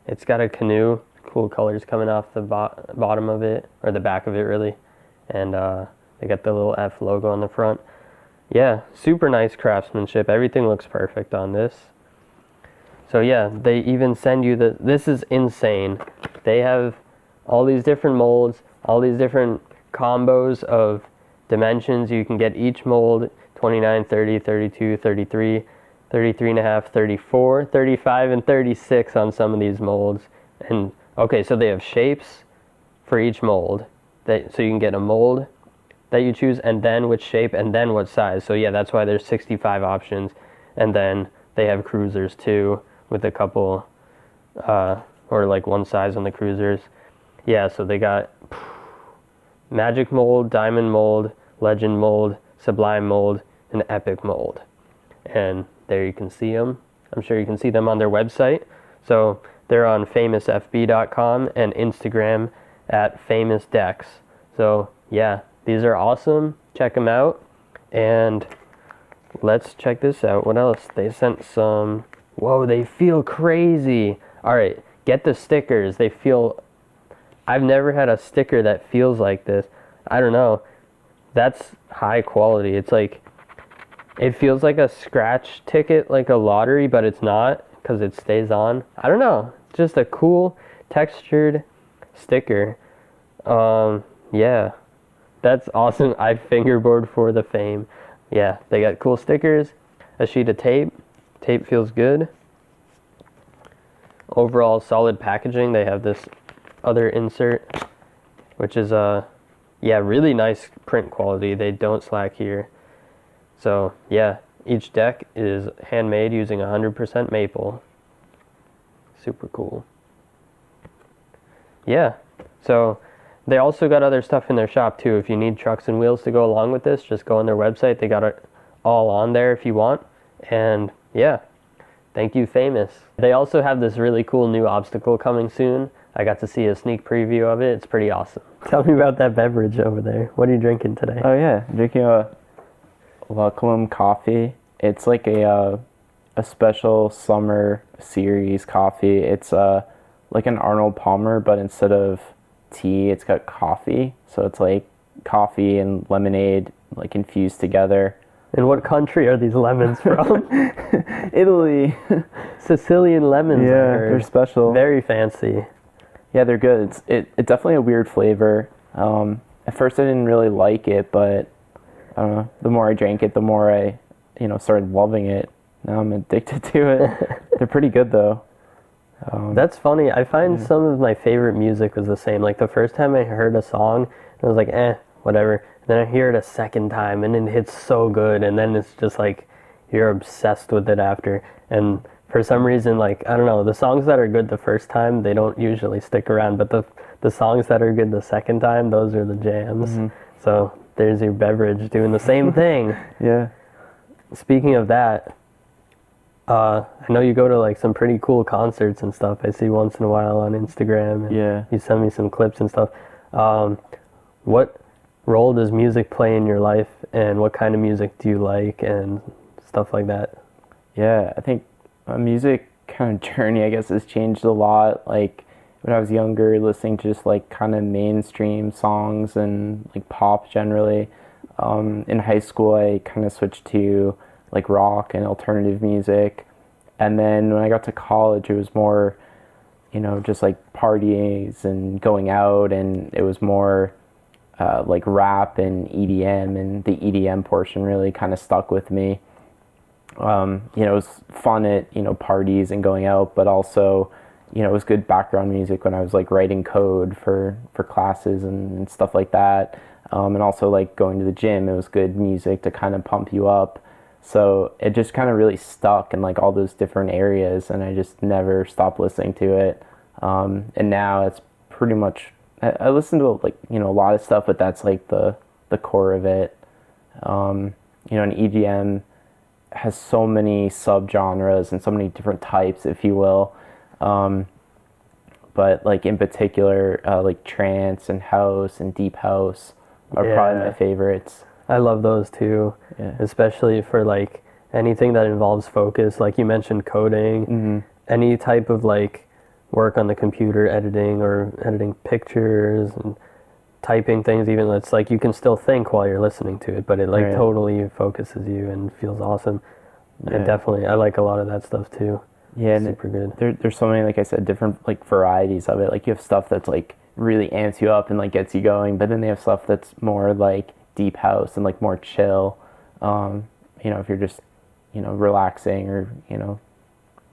It's got a canoe. Cool colors coming off the bottom of it, or the back of it really, and they got the little F logo on the front. Yeah, super nice craftsmanship. Everything looks perfect on this. So yeah, they even send you this is insane. They have all these different molds, all these different combos of dimensions. You can get each mold 29, 30, 32, 33, 33 and a half, 34, 35, and 36 on some of these molds. And okay, so they have shapes for each mold. So you can get a mold that you choose, and then which shape, and then what size. So yeah, that's why there's 65 options. And then they have cruisers too, with a couple, or like one size on the cruisers. Yeah, so they got magic mold, diamond mold, legend mold, sublime mold, and epic mold. And there you can see them. I'm sure you can see them on their website. So they're on faymusfb.com and Instagram at faymusdecks. So yeah, these are awesome. Check them out. And let's check this out. What else? They sent some. Whoa, they feel crazy. All right, get the stickers. They feel. I've never had a sticker that feels like this. I don't know. That's high quality. It's like, it feels like a scratch ticket, like a lottery, but it's not because it stays on. I don't know. It's just a cool textured sticker. Yeah, that's awesome. I fingerboard for the fame. Yeah, they got cool stickers, a sheet of tape. Tape feels good. Overall solid packaging. They have this other insert, which is yeah, really nice print quality. They don't slack here. So yeah, each deck is handmade using 100% maple. Super cool. Yeah, so they also got other stuff in their shop too. If you need trucks and wheels to go along with this, just go on their website. They got it all on there if you want. And yeah, Thank you, Faymus. They also have this really cool new obstacle coming soon. I got to see a sneak preview of it. It's pretty awesome. Tell me about that beverage over there. What are you drinking today? Oh yeah, I'm drinking a Welcome coffee. It's like a special summer series coffee. It's like an Arnold Palmer, but instead of tea, it's got coffee. So it's like coffee and lemonade like infused together. And what country are these lemons from? Italy. Sicilian lemons. Yeah, they're special. Very fancy. Yeah, they're good. It's definitely a weird flavor. At first I didn't really like it, but I don't know. The more I drank it, the more I, started loving it. Now I'm addicted to it. They're pretty good though. That's funny. I find some of my favorite music was the same. Like the first time I heard a song, I was like, whatever. Then I hear it a second time and it hits so good, and then it's just like you're obsessed with it after. And for some reason, like, I don't know, the songs that are good the first time, they don't usually stick around, but the songs that are good the second time, those are the jams. So there's your beverage doing the same thing. Yeah. Speaking of that, I know you go to like some pretty cool concerts and stuff. I see once in a while on Instagram, and Yeah. you send me some clips and stuff. What role does music play in your life, and what kind of music do you like and stuff like that? Yeah, I think my music kind of journey, I guess, has changed a lot. Like when I was younger, listening to just like kind of mainstream songs and like pop generally. In high school, I kind of switched to like rock and alternative music. And then when I got to college, it was more, just like parties and going out, and it was more like rap and EDM, and the EDM portion really kind of stuck with me. It was fun at, parties and going out, but also, it was good background music when I was like writing code for classes and stuff like that. And also like going to the gym, it was good music to kind of pump you up. So it just kind of really stuck in like all those different areas, and I just never stopped listening to it. And now it's pretty much, I listen to like, a lot of stuff, but that's like the core of it. And EDM has so many subgenres and so many different types, if you will. But like in particular, like trance and house and deep house are probably my favorites. I love those too, especially for like anything that involves focus. Like you mentioned coding, any type of like work on the computer, editing pictures and typing things, even it's like you can still think while you're listening to it, but it like totally focuses you and feels awesome. And definitely, I like a lot of that stuff too. Yeah, super good. There's so many, like I said, different like varieties of it. Like you have stuff that's like really amps you up and like gets you going, but then they have stuff that's more like deep house and like more chill. If you're just, relaxing or,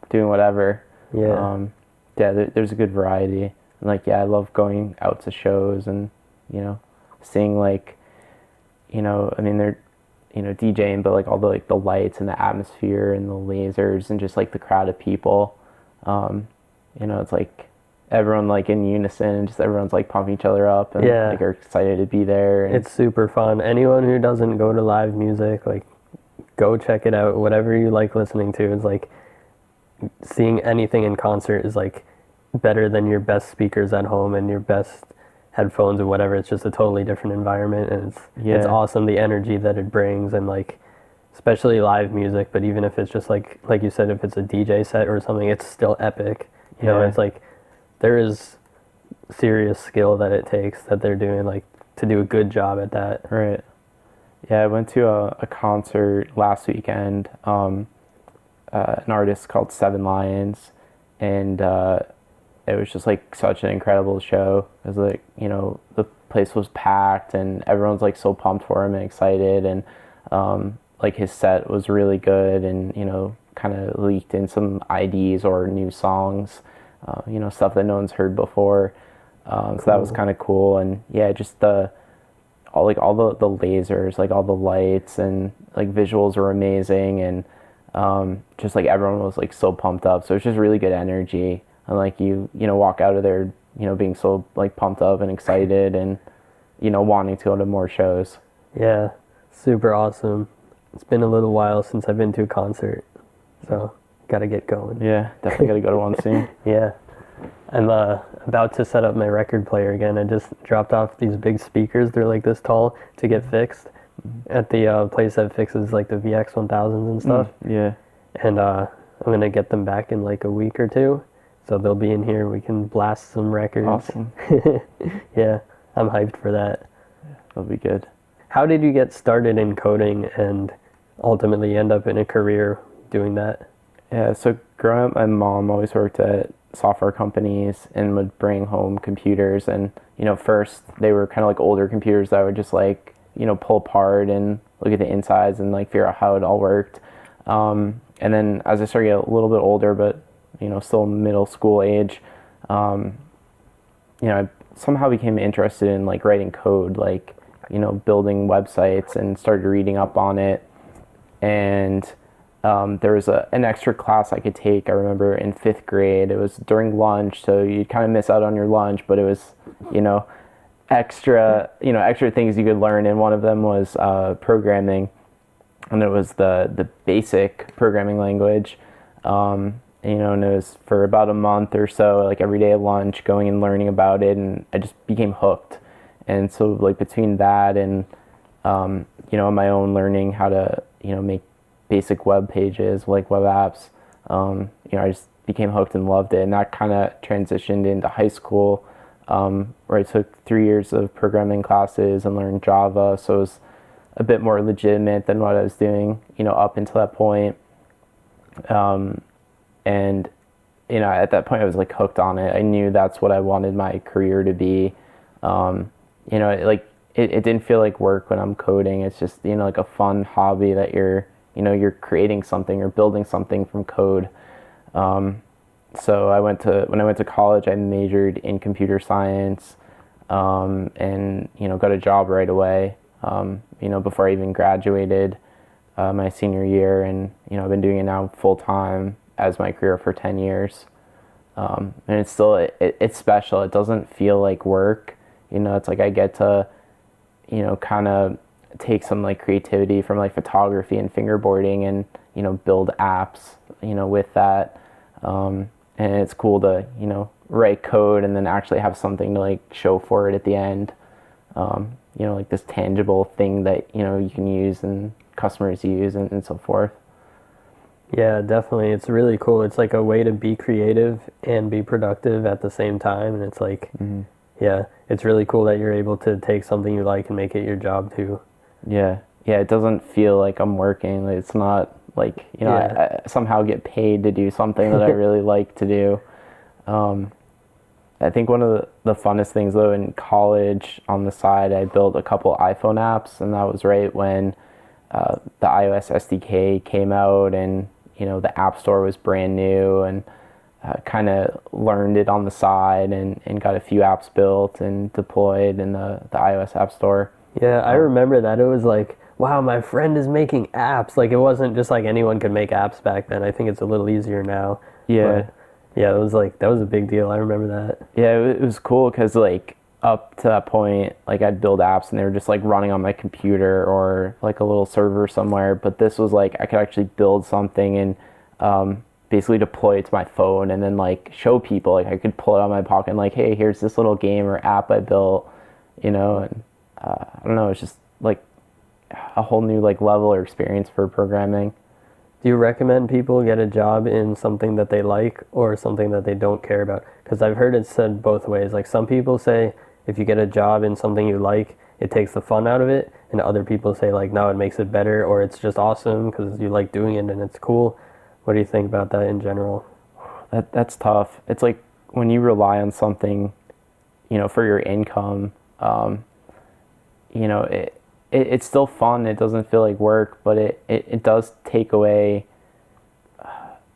doing whatever. There's a good variety. And like, I love going out to shows and, seeing like, they're, DJing, but like all the like the lights and the atmosphere and the lasers and just like the crowd of people. It's like everyone like in unison and just everyone's like pumping each other up and like are excited to be there. And it's super fun. Anyone who doesn't go to live music, like go check it out. Whatever you like listening to, is like seeing anything in concert is like better than your best speakers at home and your best headphones or whatever. It's just a totally different environment, and it's awesome, the energy that it brings, and like especially live music. But even if it's just like you said, if it's a DJ set or something, it's still epic. It's like there is serious skill that it takes that they're doing like to do a good job at that. Right. Yeah, I went to a concert last weekend, an artist called Seven Lions, and it was just like such an incredible show. It was like, the place was packed and everyone's like so pumped for him and excited, and like his set was really good, and kind of leaked in some IDs or new songs, stuff that no one's heard before. So that was kind of cool. And just all the lasers, like all the lights and like visuals were amazing, and just like everyone was like so pumped up. So it's just really good energy. And like you walk out of there, being so like pumped up and excited, and wanting to go to more shows. Yeah, super awesome. It's been a little while since I've been to a concert, so Gotta get going. Yeah, definitely got to go to one soon. Yeah. I'm about to set up my record player again. I just dropped off these big speakers. They're like this tall to get fixed at the place that fixes like the VX1000s and stuff. Yeah. And I'm going to get them back in like a week or two. So they'll be in here. We can blast some records. Awesome. Yeah, I'm hyped for that. That'll be good. How did you get started in coding and ultimately end up in a career doing that? Yeah, so growing up, my mom always worked at software companies and would bring home computers. And, first they were kind of like older computers that I would just like, pull apart and look at the insides and like figure out how it all worked. And then as I started to get a little bit older, but, still middle school age, I somehow became interested in like writing code, like, building websites, and started reading up on it. And there was an extra class I could take, I remember, in 5th grade. It was during lunch, so you'd kind of miss out on your lunch, but it was, extra things you could learn, and one of them was programming, and it was the basic programming language. And it was for about a month or so, like every day at lunch, going and learning about it, and I just became hooked. And so like between that and, my own learning how to, make basic web pages, like web apps, I just became hooked and loved it. And that kind of transitioned into high school, where I took 3 years of programming classes and learned Java. So it was a bit more legitimate than what I was doing, up until that point. And, at that point I was like hooked on it. I knew that's what I wanted my career to be. It didn't feel like work when I'm coding. It's just, like a fun hobby that you're creating something or building something from code. So when I went to college, I majored in computer science, and, got a job right away, before I even graduated, my senior year. And, I've been doing it now full time as my career for 10 years. And it's still, it's special. It doesn't feel like work. It's like I get to, kind of take some like creativity from like photography and fingerboarding and, build apps, with that. And it's cool to, write code and then actually have something to like show for it at the end. Like this tangible thing that, you can use and customers use and so forth. Yeah, definitely. It's really cool. It's like a way to be creative and be productive at the same time. And it's like, yeah, it's really cool that you're able to take something you like and make it your job too. Yeah. Yeah, it doesn't feel like I'm working. It's not like, I somehow get paid to do something that I really like to do. I think one of the funnest things, though, in college on the side, I built a couple iPhone apps, and that was right when the iOS SDK came out, and, the App Store was brand new, and kind of learned it on the side and got a few apps built and deployed in the iOS App Store. Yeah, I remember that. It was like, wow, my friend is making apps. Like, it wasn't just like anyone could make apps back then. I think it's a little easier now. Yeah. But yeah, it was like, that was a big deal. I remember that. Yeah, it was cool because, like, up to that point, like, I'd build apps and they were just, like, running on my computer or, like, a little server somewhere. But this was, like, I could actually build something and basically deploy it to my phone and then, like, show people. Like, I could pull it out of my pocket and, like, hey, here's this little game or app I built, and I don't know, it's just, like, a whole new, like, level or experience for programming. Do you recommend people get a job in something that they like or something that they don't care about? Because I've heard it said both ways. Like, some people say if you get a job in something you like, it takes the fun out of it. And other people say, like, no, it makes it better, or it's just awesome because you like doing it and it's cool. What do you think about that in general? That's tough. It's like when you rely on something, for your income, it's still fun. It doesn't feel like work, but it does take away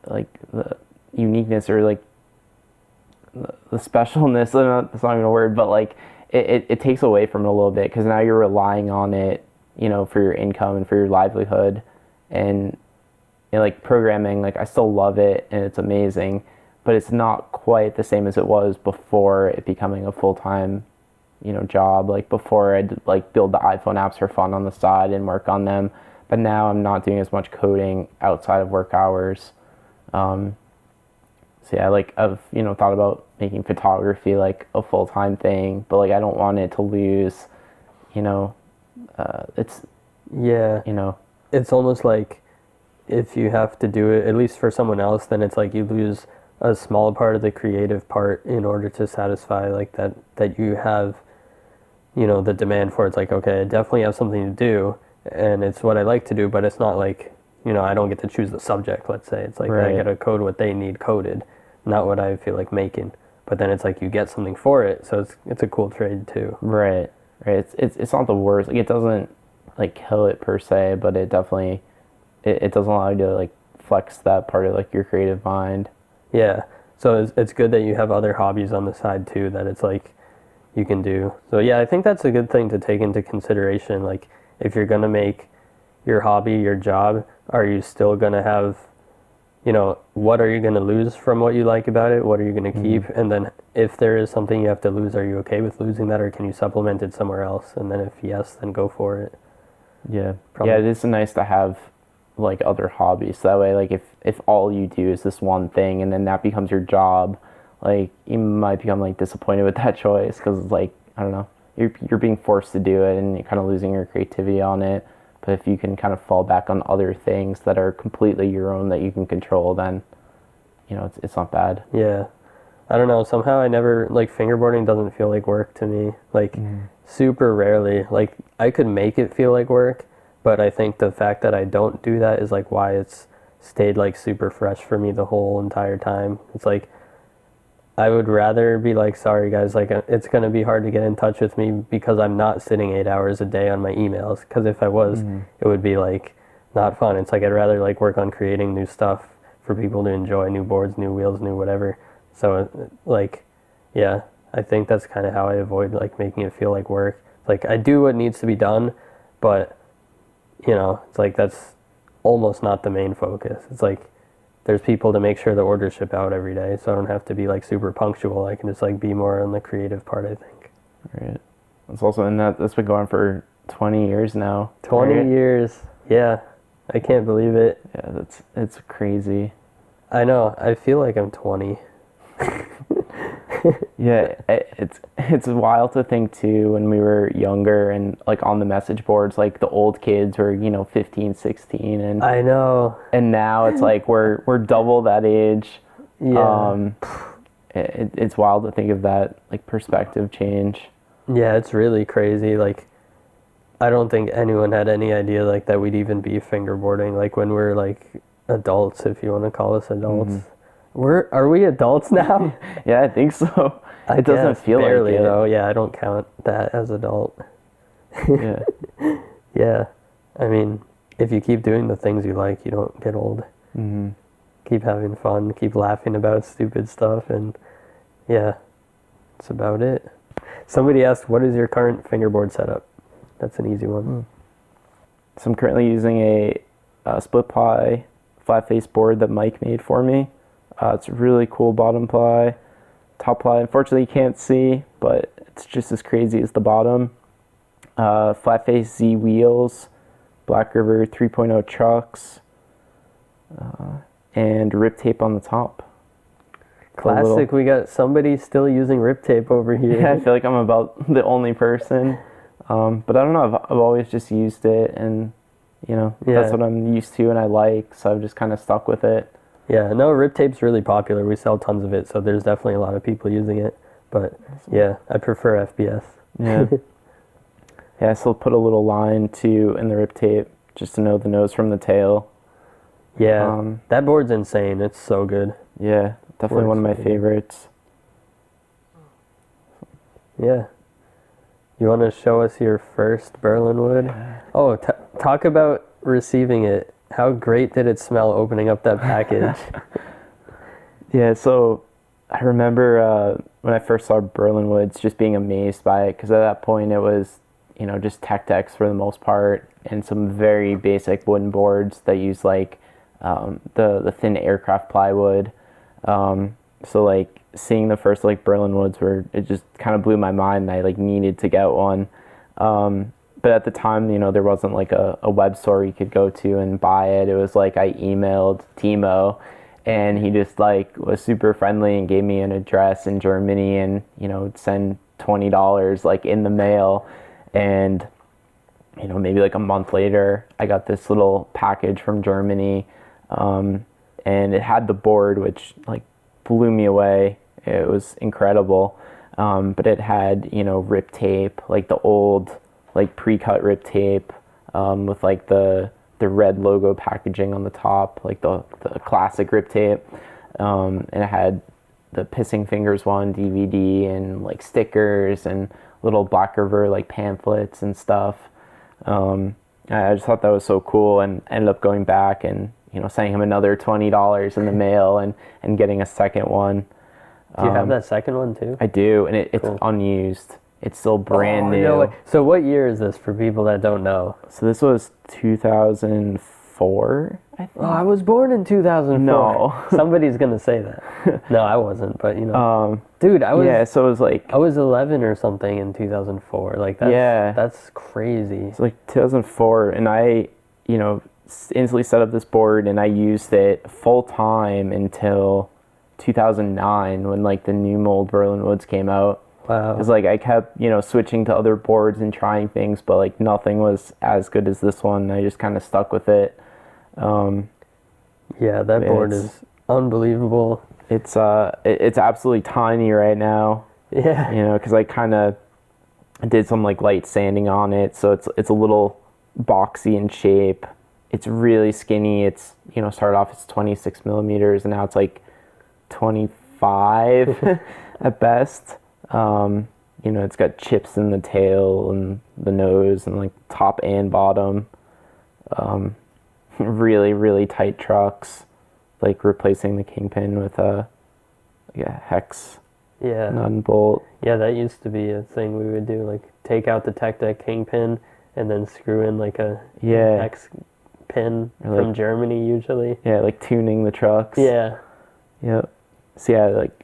like the uniqueness or like the specialness. That's not even a word, but like it takes away from it a little bit because now you're relying on it, for your income and for your livelihood. And like programming, like I still love it and it's amazing, but it's not quite the same as it was before it becoming a full-time job. Like before I'd like build the iPhone apps for fun on the side and work on them, but now I'm not doing as much coding outside of work hours. So yeah, like I've, thought about making photography like a full-time thing, but like I don't want it to lose, it's, Yeah. It's almost like if you have to do it, at least for someone else, then it's like you lose a small part of the creative part in order to satisfy like that you have, the demand for it. It's like, okay, I definitely have something to do and it's what I like to do, but it's not like, I don't get to choose the subject, let's say. It's like I gotta code what they need coded, not what I feel like making. But then it's like you get something for it, so it's a cool trade too. Right. It's not the worst. Like it doesn't like kill it per se, but it definitely it doesn't allow you to like flex that part of like your creative mind. Yeah. So it's good that you have other hobbies on the side too that it's like you can do. So yeah, I think that's a good thing to take into consideration. Like if you're gonna make your hobby your job, are you still gonna have, what are you gonna lose from what you like about it? What are you gonna keep? And then if there is something you have to lose, are you okay with losing that, or can you supplement it somewhere else? And then if yes, then go for it. Yeah. Probably. Yeah, it is nice to have like other hobbies. So that way, like if all you do is this one thing and then that becomes your job, like you might become like disappointed with that choice because it's like, I don't know, you're being forced to do it and you're kind of losing your creativity on it. But if you can kind of fall back on other things that are completely your own that you can control, then it's not bad. Yeah. I don't know, somehow I never, like, fingerboarding doesn't feel like work to me. Like, super rarely. Like, I could make it feel like work, but I think the fact that I don't do that is, like, why it's stayed, like, super fresh for me the whole entire time. It's like, I would rather be like, sorry guys, like, it's going to be hard to get in touch with me because I'm not sitting 8 hours a day on my emails. Because if I was, it would be, like, not fun. It's like, I'd rather, like, work on creating new stuff for people to enjoy, new boards, new wheels, new whatever. So, like, yeah, I think that's kind of how I avoid, like, making it feel like work. Like, I do what needs to be done, but, it's like that's almost not the main focus. It's like there's people to make sure the orders ship out every day, so I don't have to be, like, super punctual. I can just, like, be more on the creative part, I think. Right. That's also, and that's been going for 20 years now. 20 years. Yeah. I can't believe it. Yeah, it's crazy. I know. I feel like I'm 20. Yeah, it's wild to think too when we were younger and like on the message boards, like the old kids were 15, 16, and I know. And now it's like we're double that age. Yeah. It's wild to think of that like perspective change. Yeah, it's really crazy. Like, I don't think anyone had any idea like that we'd even be fingerboarding. Like when we're like adults, if you want to call us adults. Are we adults now? Yeah, I think so. It doesn't feel barely, like it. Though. Yeah, I don't count that as adult. Yeah. Yeah. I mean, if you keep doing the things you like, you don't get old. Keep having fun, keep laughing about stupid stuff, and yeah, that's about it. Somebody asked, what is your current fingerboard setup? That's an easy one. So I'm currently using a split ply flat-face board that Mike made for me. It's a really cool bottom ply. Top ply, unfortunately, you can't see, but it's just as crazy as the bottom. Flatface Z wheels, Blackriver 3.0 trucks, and rip tape on the top. Classic. We got somebody still using rip tape over here. Yeah, I feel like I'm about the only person. But I don't know, I've always just used it, and that's what I'm used to and I like, so I've just kind of stuck with it. Yeah, no, rip tape's really popular. We sell tons of it, so there's definitely a lot of people using it. But yeah, I prefer FBS. Yeah. Yeah, I still put a little line too in the rip tape just to know the nose from the tail. Yeah, that board's insane. It's so good. Yeah, definitely one of my favorites. Yeah. You want to show us your first Berlinwood? Oh, talk about receiving it. How great did it smell opening up that package? Yeah, so I remember when I first saw Berlinwoods just being amazed by it, because at that point it was, just tech decks for the most part and some very basic wooden boards that use like the thin aircraft plywood. So like seeing the first like Berlinwoods where it just kind of blew my mind and I like needed to get one. But at the time, there wasn't like a web store you could go to and buy it. It was like I emailed Timo and he just like was super friendly and gave me an address in Germany, and would send $20 like in the mail. And maybe like a month later I got this little package from Germany, and it had the board, which like blew me away. It was incredible. But it had rip tape, like the old like pre-cut rip tape, with like the red logo packaging on the top, like the classic rip tape. And it had the Pissing Fingers one DVD and like stickers and little Blackriver like pamphlets and stuff. I just thought that was so cool, and ended up going back and sending him another $20 in the mail and getting a second one. Do you have that second one too? I do, and it's cool. Unused. It's still brand new. No way. So what year is this for people that don't know? So this was 2004, I think. Oh, I was born in 2004. No. Somebody's going to say that. No, I wasn't, but dude, I was... Yeah, so it was like... I was 11 or something in 2004. Like, that's crazy. It's like 2004, and I, instantly set up this board, and I used it full time until 2009 when like the new mold Berlinwoods came out. Wow. It's like I kept, switching to other boards and trying things, but like nothing was as good as this one. I just kind of stuck with it. Yeah, that board is unbelievable. It's absolutely tiny right now. Yeah. Because I kind of did some like light sanding on it, so it's a little boxy in shape. It's really skinny. It's started off it's 26 millimeters, and now it's like 25 at best. It's got chips in the tail and the nose and like top and bottom. Really, really tight trucks, like replacing the kingpin with a hex nut and bolt. Yeah, that used to be a thing we would do, like take out the Tech Deck kingpin and then screw in like a hex pin from Germany usually. Yeah, like tuning the trucks. Yeah. Yep. So yeah, like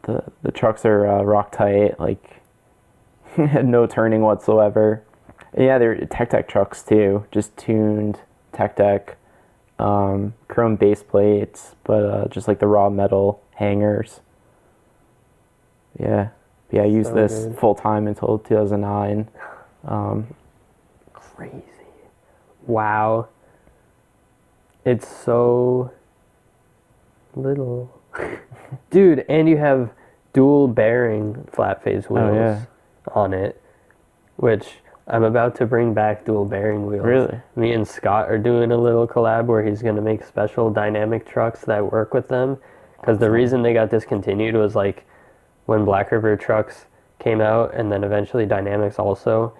the trucks are rock tight, like no turning whatsoever. And yeah, they're Tech Deck trucks too, just tuned Tech Deck, chrome base plates, but just like the raw metal hangers. Yeah, I used this full time until 2009. Crazy. Wow. It's so little. Dude, and you have dual bearing flat face wheels on it, which I'm about to bring back dual bearing wheels. Really? Me and Scott are doing a little collab where he's going to make special dynamic trucks that work with them. Because the reason they got discontinued was like when Blackriver trucks came out, and then eventually Dynamics also,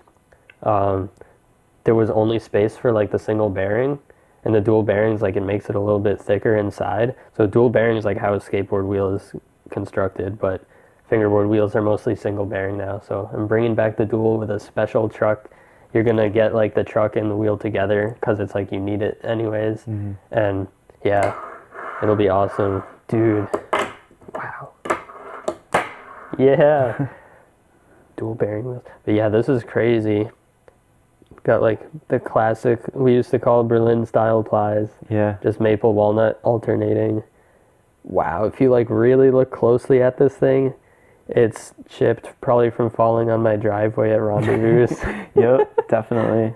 there was only space for like the single bearing. And the dual bearings, like, it makes it a little bit thicker inside. So dual bearings, like how a skateboard wheel is constructed, but fingerboard wheels are mostly single bearing now. So I'm bringing back the dual with a special truck. You're going to get, like, the truck and the wheel together because it's like you need it anyways. Mm-hmm. And, yeah, it'll be awesome. Dude. Wow. Yeah. Dual bearing wheels. But, yeah, this is crazy. Got like the classic, we used to call Berlin style plies. Yeah. Just maple walnut alternating. Wow, if you like really look closely at this thing, it's chipped probably from falling on my driveway at Rendezvous. Yep, definitely.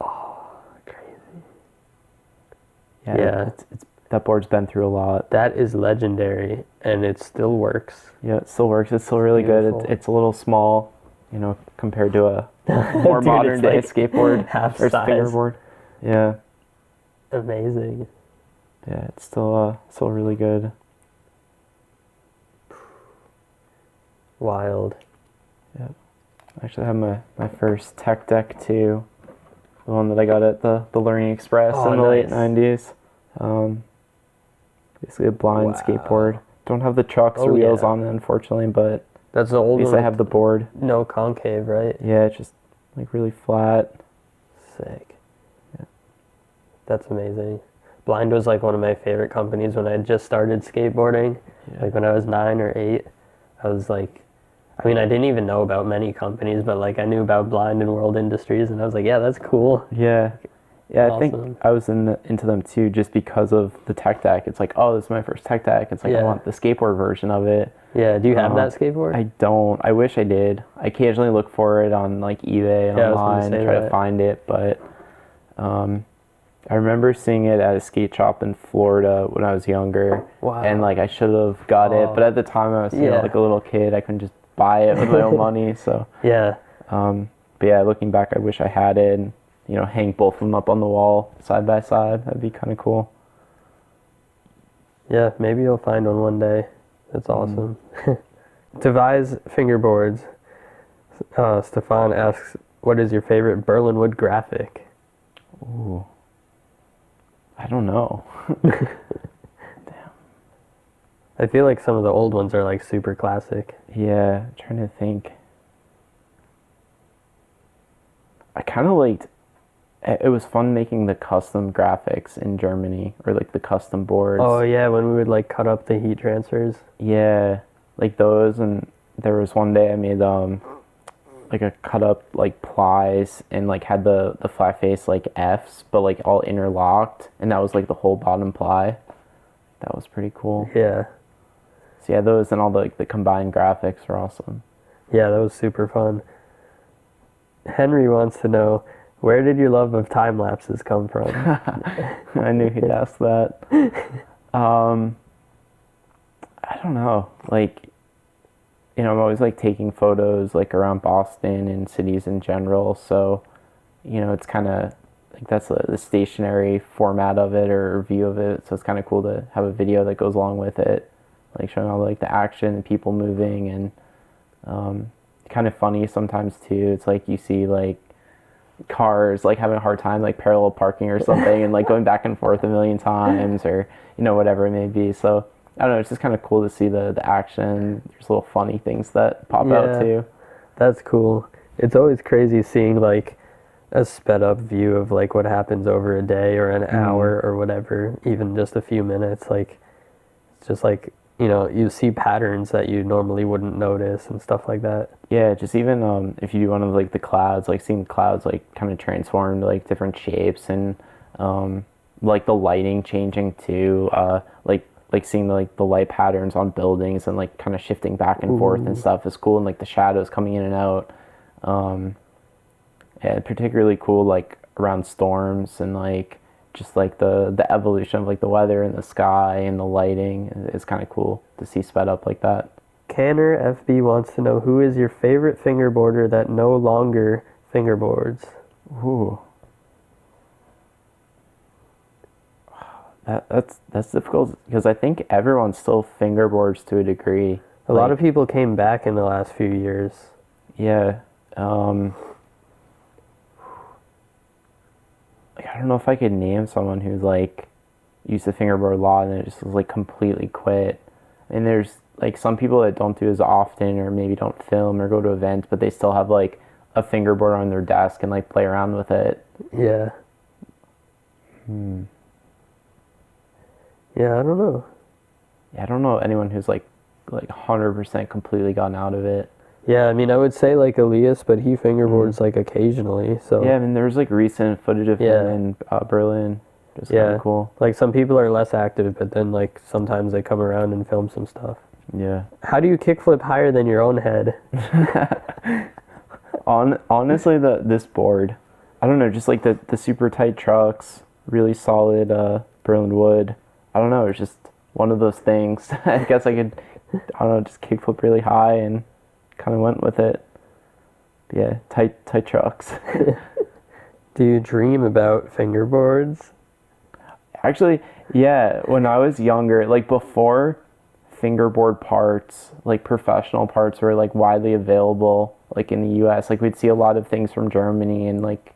Oh, crazy. Yeah. It's that board's been through a lot. That is legendary, and it still works. Yeah, it still works. It's still really good. It's a little small, compared to a more Dude, modern day like skateboard half or size. fingerboard. Yeah. Amazing. Yeah, it's still really good. Wild. Yeah. I actually have my first Tech Deck too. The one that I got at the Learning Express in the late 90s. Basically a blind skateboard. Don't have the trucks or wheels on it, unfortunately, but that's the old at least one. I have the board. No concave, right? Yeah, it's just like really flat. Sick. Yeah. That's amazing. Blind was like one of my favorite companies when I had just started skateboarding. Yeah. Like when I was 9 or 8, I was like, I mean, I didn't even know about many companies, but like I knew about Blind and World Industries, and I was like, yeah, that's cool. Yeah. Yeah, I Awesome. think I was into them too just because of the tech deck. It's like, oh, this is my first tech deck. It's like, I want the skateboard version of it. Yeah, do you have that skateboard? I don't. I wish I did. I occasionally look for it on like eBay and online, try to find it, but I remember seeing it at a skate shop in Florida when I was younger. Wow. And like I should have got it, but at the time I was like a little kid. I couldn't just buy it with my own money, so. Yeah. But yeah, looking back, I wish I had it and, you know, hang both of them up on the wall side by side. That'd be kind of cool. Yeah, maybe you'll find one day. That's awesome. Devise Fingerboards. Stefan asks, what is your favorite Berlinwood graphic? Ooh. I don't know. Damn. I feel like some of the old ones are like super classic. Yeah, I'm trying to think. I kind of liked, it was fun making the custom graphics in Germany, or like the custom boards. Oh yeah, when we would like cut up the heat transfers. Yeah, like those, and there was one day I made like a cut up like plies and like had the Flatface like F's but like all interlocked, and that was like the whole bottom ply. That was pretty cool. Yeah. So yeah, those and all the combined graphics were awesome. Yeah, that was super fun. Henry wants to know, where did your love of time lapses come from? I knew he'd ask that. I don't know. Like, you know, I'm always like taking photos like around Boston and cities in general. So, you know, it's kind of like that's the stationary format of it or view of it. So it's kind of cool to have a video that goes along with it, like showing all like the action and people moving, and kind of funny sometimes too. It's like you see like cars like having a hard time like parallel parking or something and like going back and forth a million times, or you know, whatever it may be. So I don't know, it's just kind of cool to see the action. There's little funny things that pop out too. That's cool. It's always crazy seeing like a sped up view of like what happens over a day or an hour or whatever, even just a few minutes. Like it's just like, you know, you see patterns that you normally wouldn't notice and stuff like that. Yeah, just even if you do one of like the clouds, like seeing clouds like kind of transform to like different shapes, and like the lighting changing too, like seeing the light patterns on buildings and like kind of shifting back and forth and stuff is cool, and like the shadows coming in and out. Yeah, particularly cool like around storms, and like just like the evolution of like the weather and the sky and the lighting is kind of cool to see sped up like that. Canner FB wants to know, who is your favorite fingerboarder that no longer fingerboards? Ooh. That's difficult because I think everyone still fingerboards to a degree. A lot of people came back in the last few years. Yeah. I don't know if I could name someone who's like used to fingerboard a lot and it just was like completely quit. And there's like some people that don't do as often, or maybe don't film or go to events, but they still have like a fingerboard on their desk and like play around with it. Yeah. Yeah, I don't know. Yeah, I don't know anyone who's like 100% completely gotten out of it. Yeah, I mean, I would say like Elias, but he fingerboards like occasionally. So yeah, I mean, there's like recent footage of him in Berlin. Just kind of cool. Like some people are less active, but then like sometimes they come around and film some stuff. Yeah. How do you kickflip higher than your own head? Honestly, this board, I don't know, just like the super tight trucks, really solid Berlinwood. I don't know, it's just one of those things. I guess I could, I don't know, just kickflip really high and kind of went with it. Yeah, tight trucks. Do you dream about fingerboards? Actually, yeah, when I was younger, like before fingerboard parts, like professional parts were like widely available, like in the US, like we'd see a lot of things from Germany, and like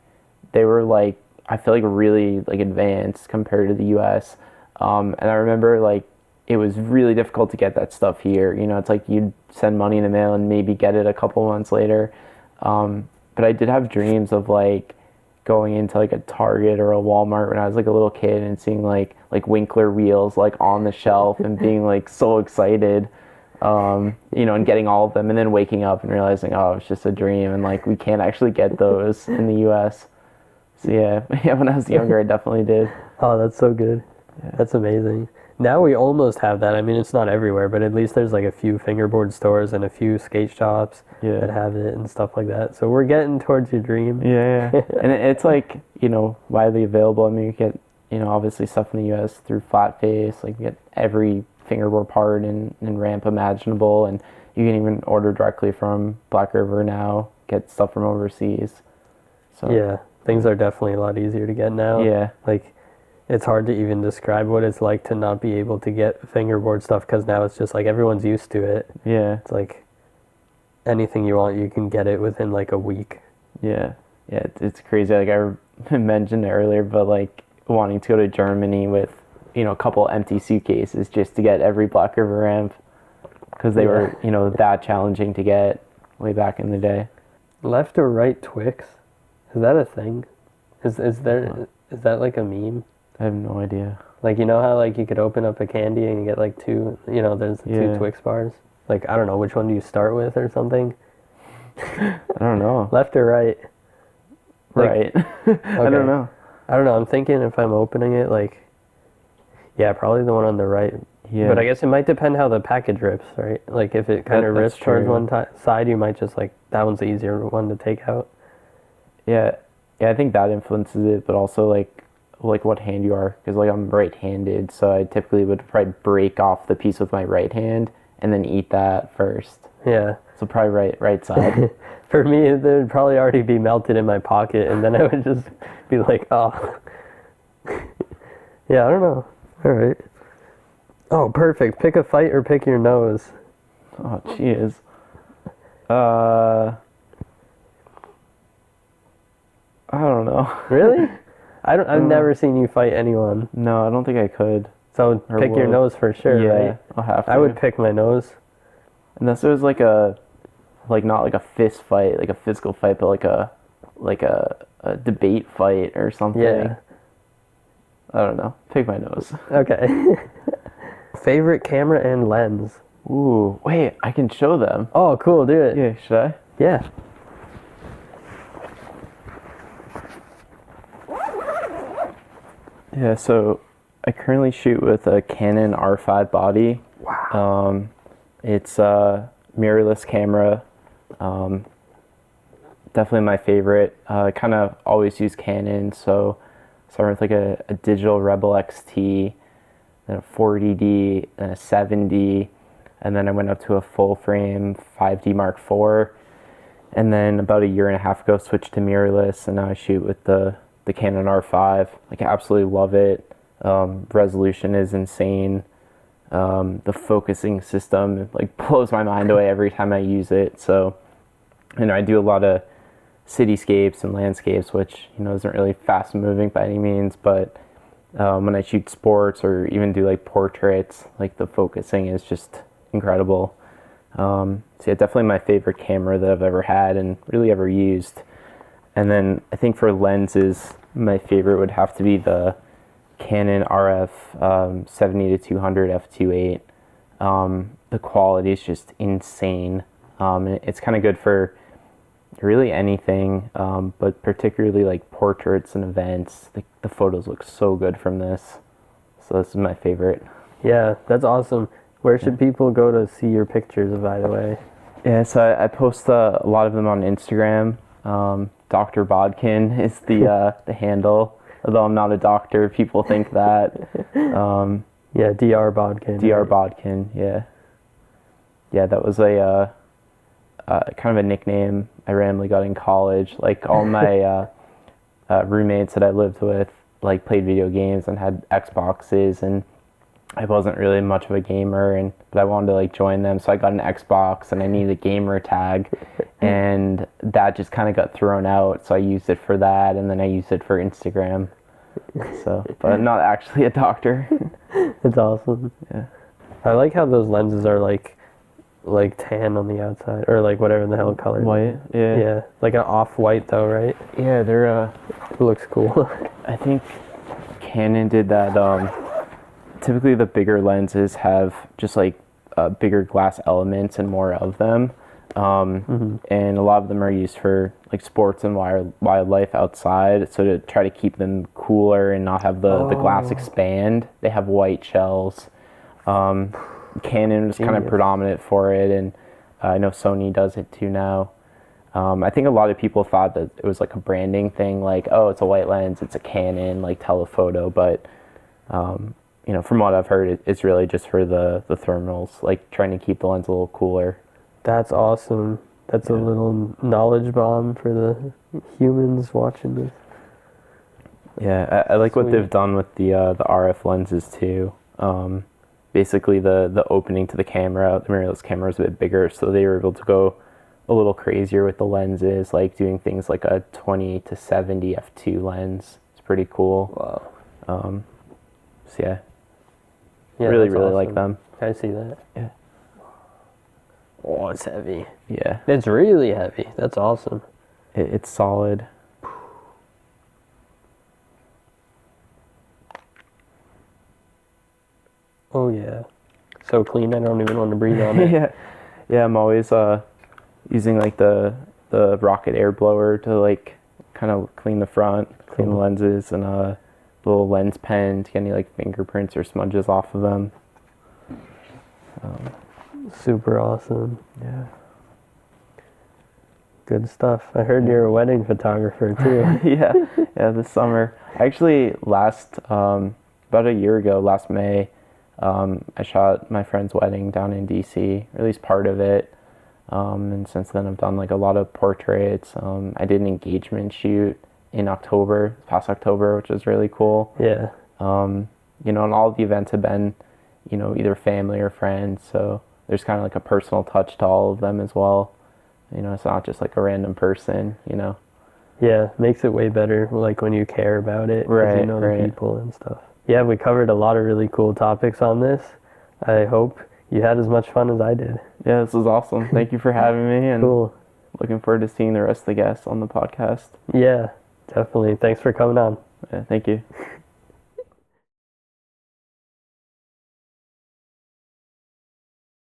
they were like, I feel like really like advanced compared to the US. And I remember like it was really difficult to get that stuff here. You know, it's like you'd send money in the mail and maybe get it a couple months later. But I did have dreams of like going into like a Target or a Walmart when I was like a little kid and seeing like Winkler wheels like on the shelf and being like so excited, you know, and getting all of them, and then waking up and realizing, oh, it's just a dream, and like we can't actually get those in the US. So yeah, when I was younger, I definitely did. Oh, that's so good. Yeah. That's amazing. Now we almost have that. I mean, it's not everywhere, but at least there's like a few fingerboard stores and a few skate shops that have it and stuff like that. So we're getting towards your dream. Yeah. And it's like, widely available. I mean, you get, obviously stuff in the U.S. through Flatface. Like, you get every fingerboard part and ramp imaginable. And you can even order directly from Blackriver now, get stuff from overseas. So yeah, things are definitely a lot easier to get now. Yeah. Like, it's hard to even describe what it's like to not be able to get fingerboard stuff because now it's just like everyone's used to it. Yeah. It's like anything you want, you can get it within like a week. Yeah. Yeah, it's crazy. Like I mentioned earlier, but like wanting to go to Germany with, a couple empty suitcases just to get every Blackriver ramp because they were, that challenging to get way back in the day. Left or right Twix? Is that a thing? Is that like a meme? I have no idea. Like, you know how like you could open up a candy and you get like two, there's two Twix bars? Like, I don't know, which one do you start with or something? I don't know. Left or right? Right. Okay. I don't know. I don't know. I'm thinking if I'm opening it, like, yeah, probably the one on the right. Yeah. But I guess it might depend how the package rips, right? Like, if it kind of rips towards one side, you might just, like, that one's the easier one to take out. Yeah. Yeah, I think that influences it, but also, like what hand you are. Because, like, I'm right-handed, so I typically would probably break off the piece with my right hand and then eat that first. Yeah. So probably right side. For me, it would probably already be melted in my pocket, and then I would just be like, oh. Yeah, I don't know. All right. Oh, perfect. Pick a fight or pick your nose. Oh, jeez. I don't know. Really? I've never seen you fight anyone. No, I don't think I could. So pick your nose for sure, yeah, right? I'll have to. I would pick my nose. Unless it was like not like a fist fight, like a physical fight, but like a debate fight or something. Yeah. I don't know. Pick my nose. Okay. Favorite camera and lens? Ooh, wait, I can show them. Oh, cool, do it. Yeah, should I? Yeah. Yeah, so I currently shoot with a Canon R5 body. Wow. It's a mirrorless camera. Definitely my favorite. I kind of always use Canon, so starting with like a digital Rebel XT, then a 40D, then a 7D, and then I went up to a full frame 5D Mark IV, and then about a year and a half ago switched to mirrorless, and now I shoot with the Canon R5. Like, I absolutely love it. Resolution is insane. The focusing system like blows my mind away every time I use it. So, I do a lot of cityscapes and landscapes, which isn't really fast moving by any means, but when I shoot sports or even do like portraits, like the focusing is just incredible. So yeah, definitely my favorite camera that I've ever had and really ever used. And then I think for lenses, my favorite would have to be the Canon RF 70 to 200 f2.8. The quality is just insane. And it's kind of good for really anything, but particularly like portraits and events. The photos look so good from this. So this is my favorite. Yeah, that's awesome. Where should people go to see your pictures, by the way? Yeah, so I post a lot of them on Instagram. Dr. Bodkin is the handle. Although I'm not a doctor, people think that. Yeah, Dr. Bodkin. Dr. Bodkin, yeah. Yeah, that was a kind of a nickname I randomly got in college. Like, all my roommates that I lived with like played video games and had Xboxes, and I wasn't really much of a gamer, but I wanted to like join them, so I got an Xbox and I needed a gamer tag, and that just kind of got thrown out, so I used it for that, and then I used it for Instagram. So, but I'm not actually a doctor. It's awesome. Yeah. I like how those lenses are like tan on the outside, or like whatever the hell color. White, yeah. Yeah, like an off-white though, right? Yeah, they're It looks cool. I think Canon did that. Typically the bigger lenses have just like bigger glass elements and more of them. and a lot of them are used for like sports and wildlife outside. So to try to keep them cooler and not have the glass expand, they have white shells. Canon is kind of predominant for it, and I know Sony does it too now. I think a lot of people thought that it was like a branding thing, like, oh, it's a white lens, it's a Canon, like telephoto, but you know, from what I've heard, it's really just for the thermals, like trying to keep the lens a little cooler. That's awesome. That's a little knowledge bomb for the humans watching this. Yeah, I like what they've done with the RF lenses too. Basically, the opening to the camera, the mirrorless camera is a bit bigger, so they were able to go a little crazier with the lenses, like doing things like a 20 to 70 f2 lens. It's pretty cool. Wow. So yeah, really awesome. Like them. I see that. Yeah. Oh, it's heavy. Yeah. It's really heavy. That's awesome. It's solid. Oh yeah. So clean, I don't even want to breathe on it. Yeah, I'm always using like the rocket air blower to like kind of clean the front, clean the lenses, and a little lens pen to get any like fingerprints or smudges off of them. Super awesome. Yeah. Good stuff. I heard you're a wedding photographer too. yeah, this summer. Actually, about a year ago, last May, I shot my friend's wedding down in DC, or at least part of it. And since then I've done like a lot of portraits. I did an engagement shoot in past October, which was really cool. Yeah. You know, and all of the events have been, you know, either family or friends. So there's kind of like a personal touch to all of them as well. You know, it's not just like a random person, you know. Yeah, makes it way better, like when you care about it, because you know the people and stuff. Yeah, we covered a lot of really cool topics on this. I hope you had as much fun as I did. Yeah, this was awesome. Thank you for having me, and cool. Looking forward to seeing the rest of the guests on the podcast. Yeah, definitely. Thanks for coming on. Yeah, thank you.